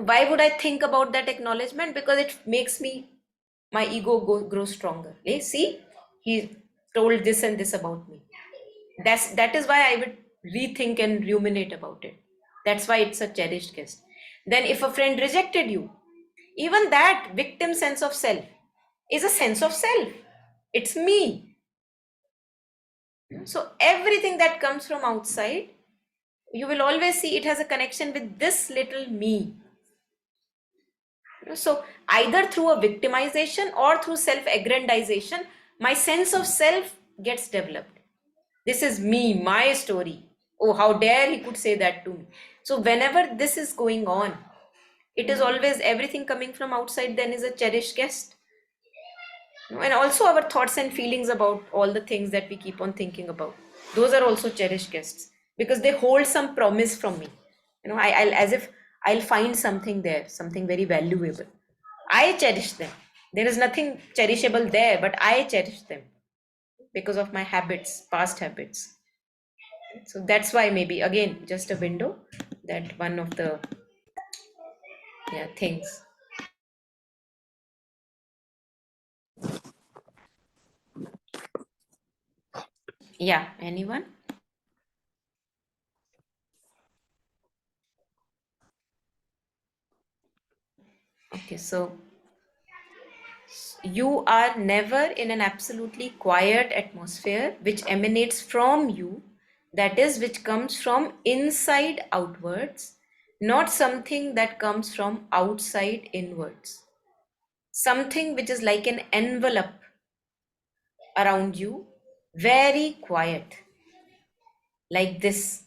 [SPEAKER 1] why would I think about that acknowledgement? Because it makes my ego grow stronger. See, he told this and this about me. That is why I would rethink and ruminate about it. That's why it's a cherished guest. Then if a friend rejected you, even that victim sense of self is a sense of self. It's me. So everything that comes from outside, you will always see it has a connection with this little me. So either through a victimization or through self-aggrandization, my sense of self gets developed. This is me, my story. Oh, how dare he could say that to me. So whenever this is going on, it is always everything coming from outside then is a cherished guest. And also our thoughts and feelings about all the things that we keep on thinking about. Those are also cherished guests because they hold some promise from me. I'll as if I'll find something there, something very valuable. I cherish them. There is nothing cherishable there, but I cherish them because of my habits, past habits. So that's why maybe again just a window, that one of the things. Yeah, anyone? Okay, so you are never in an absolutely quiet atmosphere which emanates from you, that is, which comes from inside outwards, not something that comes from outside inwards. Something which is like an envelope around you, very quiet, like this,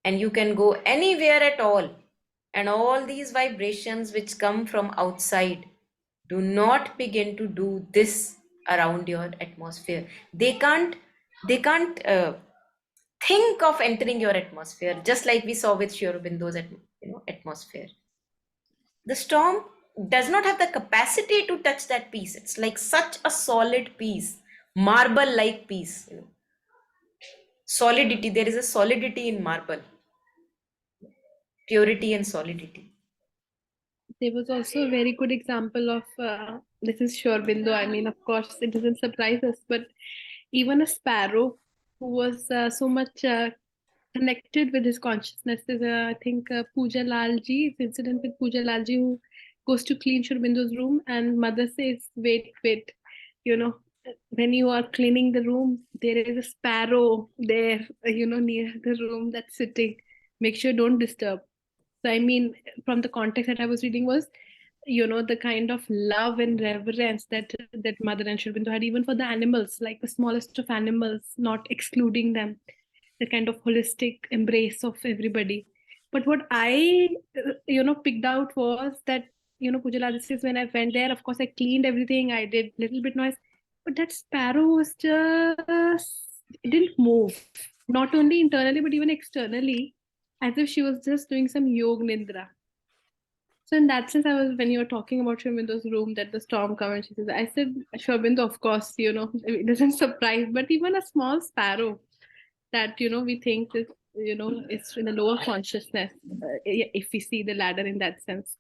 [SPEAKER 1] and you can go anywhere at all, and all these vibrations which come from outside do not begin to do this around your atmosphere. They can't think of entering your atmosphere, just like we saw with Sri Aurobindo's atmosphere. The storm does not have the capacity to touch that piece. It's like such a solid piece, marble like piece. Solidity, there is a solidity in marble, purity and solidity.
[SPEAKER 5] There was also a very good example of this is Sri Aurobindo. I mean, of course, it doesn't surprise us, but even a sparrow who was so much connected with his consciousness. There's I think Pooja Lalji, incident with Pooja Lalji, who goes to clean Sri Aurobindo's room, and mother says, "Wait, when you are cleaning the room, there is a sparrow there, near the room that's sitting. Make sure don't disturb." So I mean, from the context that I was reading was, the kind of love and reverence that Mother and Sri Aurobindo had, even for the animals, like the smallest of animals, not excluding them, the kind of holistic embrace of everybody. But what I, picked out was that, Pujala, this is when I went there. Of course, I cleaned everything. I did little bit noise, but that sparrow was just, it didn't move, not only internally but even externally, as if she was just doing some yog nidra. So in that sense, I was, when you were talking about Sri Aurobindo's room, that the storm come and she says, I said, Sri Aurobindo, of course, it doesn't surprise, but even a small sparrow that, we think is, is in a lower consciousness, if we see the ladder in that sense.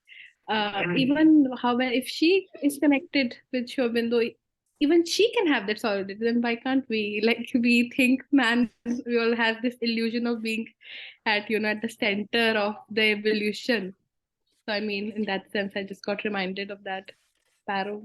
[SPEAKER 5] Even however, if she is connected with Sri Aurobindo, even she can have that solidity, then why can't we? Like, we think man, we all have this illusion of being at, at the center of the evolution. So, I mean, in that sense, I just got reminded of that sparrow.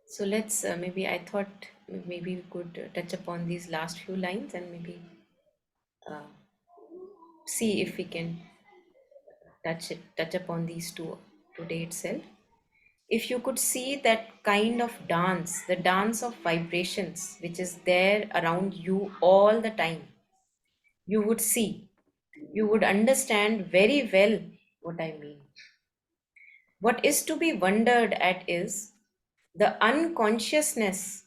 [SPEAKER 1] So let's maybe I thought maybe we could touch upon these last few lines and maybe uh, see if we can touch upon these two today itself. If you could see that kind of dance, the dance of vibrations which is there around you all the time, you would see, you would understand very well what I mean. What is to be wondered at is the unconsciousness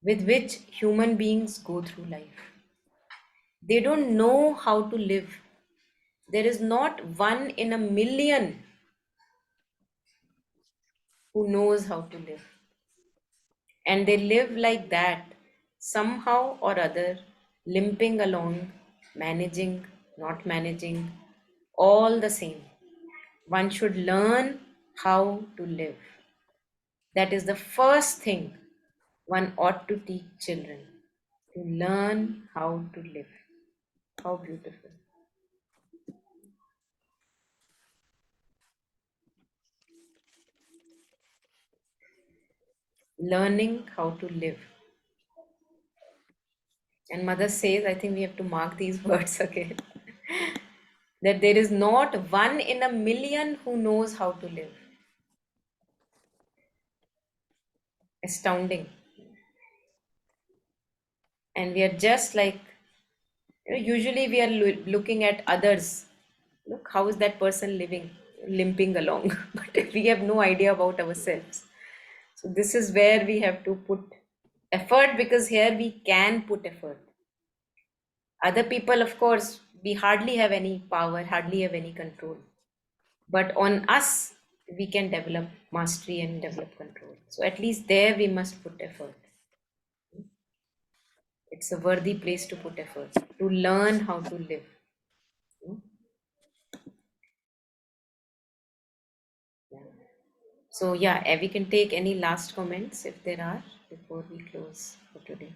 [SPEAKER 1] with which human beings go through life. They don't know how to live. There is not one in a million who knows how to live. And they live like that, somehow or other, limping along, managing, not managing, all the same. One should learn how to live. That is the first thing one ought to teach children, to learn how to live. How beautiful. Learning how to live. And Mother says, I think we have to mark these words again, that there is not one in a million who knows how to live. Astounding. And we are just like, usually we are looking at others. Look, how is that person living, limping along? But we have no idea about ourselves. So this is where we have to put effort, because here we can put effort. Other people, of course, we hardly have any power, hardly have any control. But on us, we can develop mastery and develop control. So at least there we must put effort. It's a worthy place to put effort, to learn how to live. Yeah. So yeah, we can take any last comments if there are before we close for today.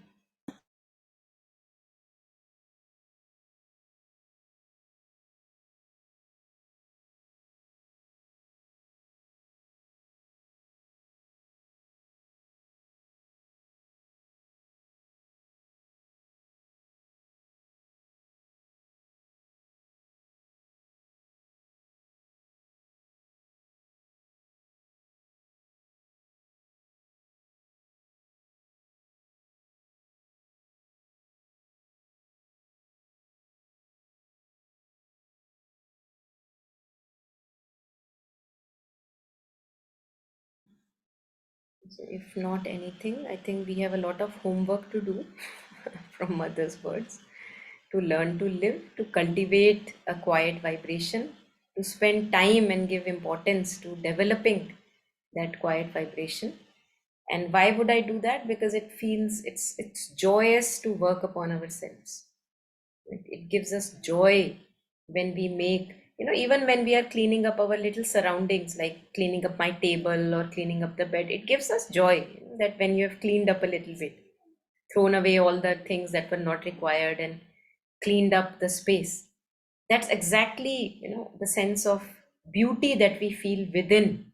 [SPEAKER 1] So if not anything, I think we have a lot of homework to do from Mother's words, to learn to live, to cultivate a quiet vibration, to spend time and give importance to developing that quiet vibration. And why would I do that? Because it feels it's joyous to work upon ourselves. It gives us joy when we make, even when we are cleaning up our little surroundings, like cleaning up my table or cleaning up the bed, it gives us joy, that when you have cleaned up a little bit, thrown away all the things that were not required and cleaned up the space. That's exactly, the sense of beauty that we feel within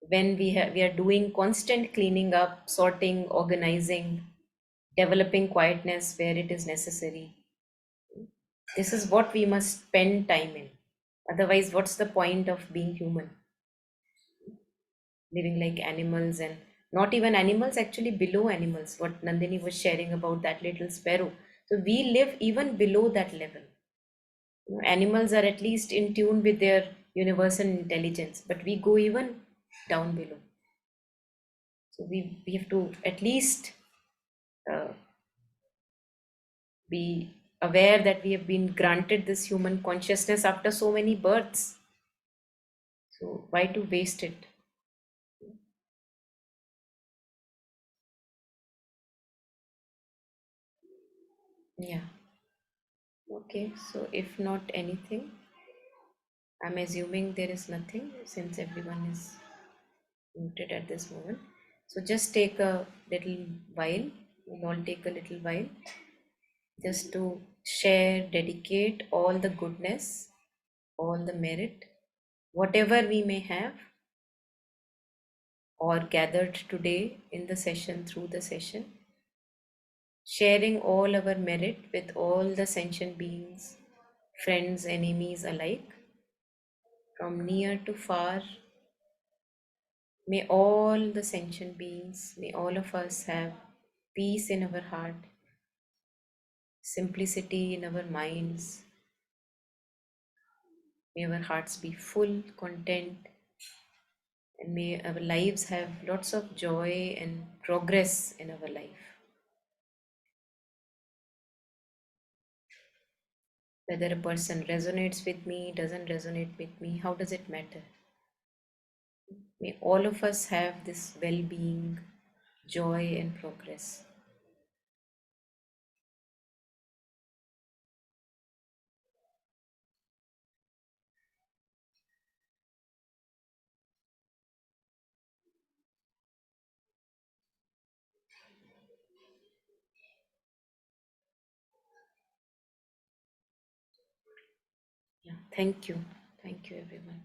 [SPEAKER 1] when we are doing constant cleaning up, sorting, organizing, developing quietness where it is necessary. This is what we must spend time in. Otherwise, what's the point of being human? Living like animals, and not even animals, actually below animals. What Nandini was sharing about that little sparrow. So we live even below that level. Animals are at least in tune with their universal intelligence, but we go even down below. So we have to at least uh, be aware that we have been granted this human consciousness after so many births. So why to waste it? Yeah. Okay. So if not anything, I'm assuming there is nothing since everyone is muted at this moment. So just take a little while. We'll all take a little while just to share, dedicate all the goodness, all the merit, whatever we may have or gathered today in the session, through the session, sharing all our merit with all the sentient beings, friends, enemies alike, from near to far. May all the sentient beings, may all of us have peace in our heart, simplicity in our minds. May our hearts be full, content, and may our lives have lots of joy and progress in our life. Whether a person resonates with me, doesn't resonate with me, how does it matter? May all of us have this well being, joy, and progress. Yeah, thank you. Thank you, everyone.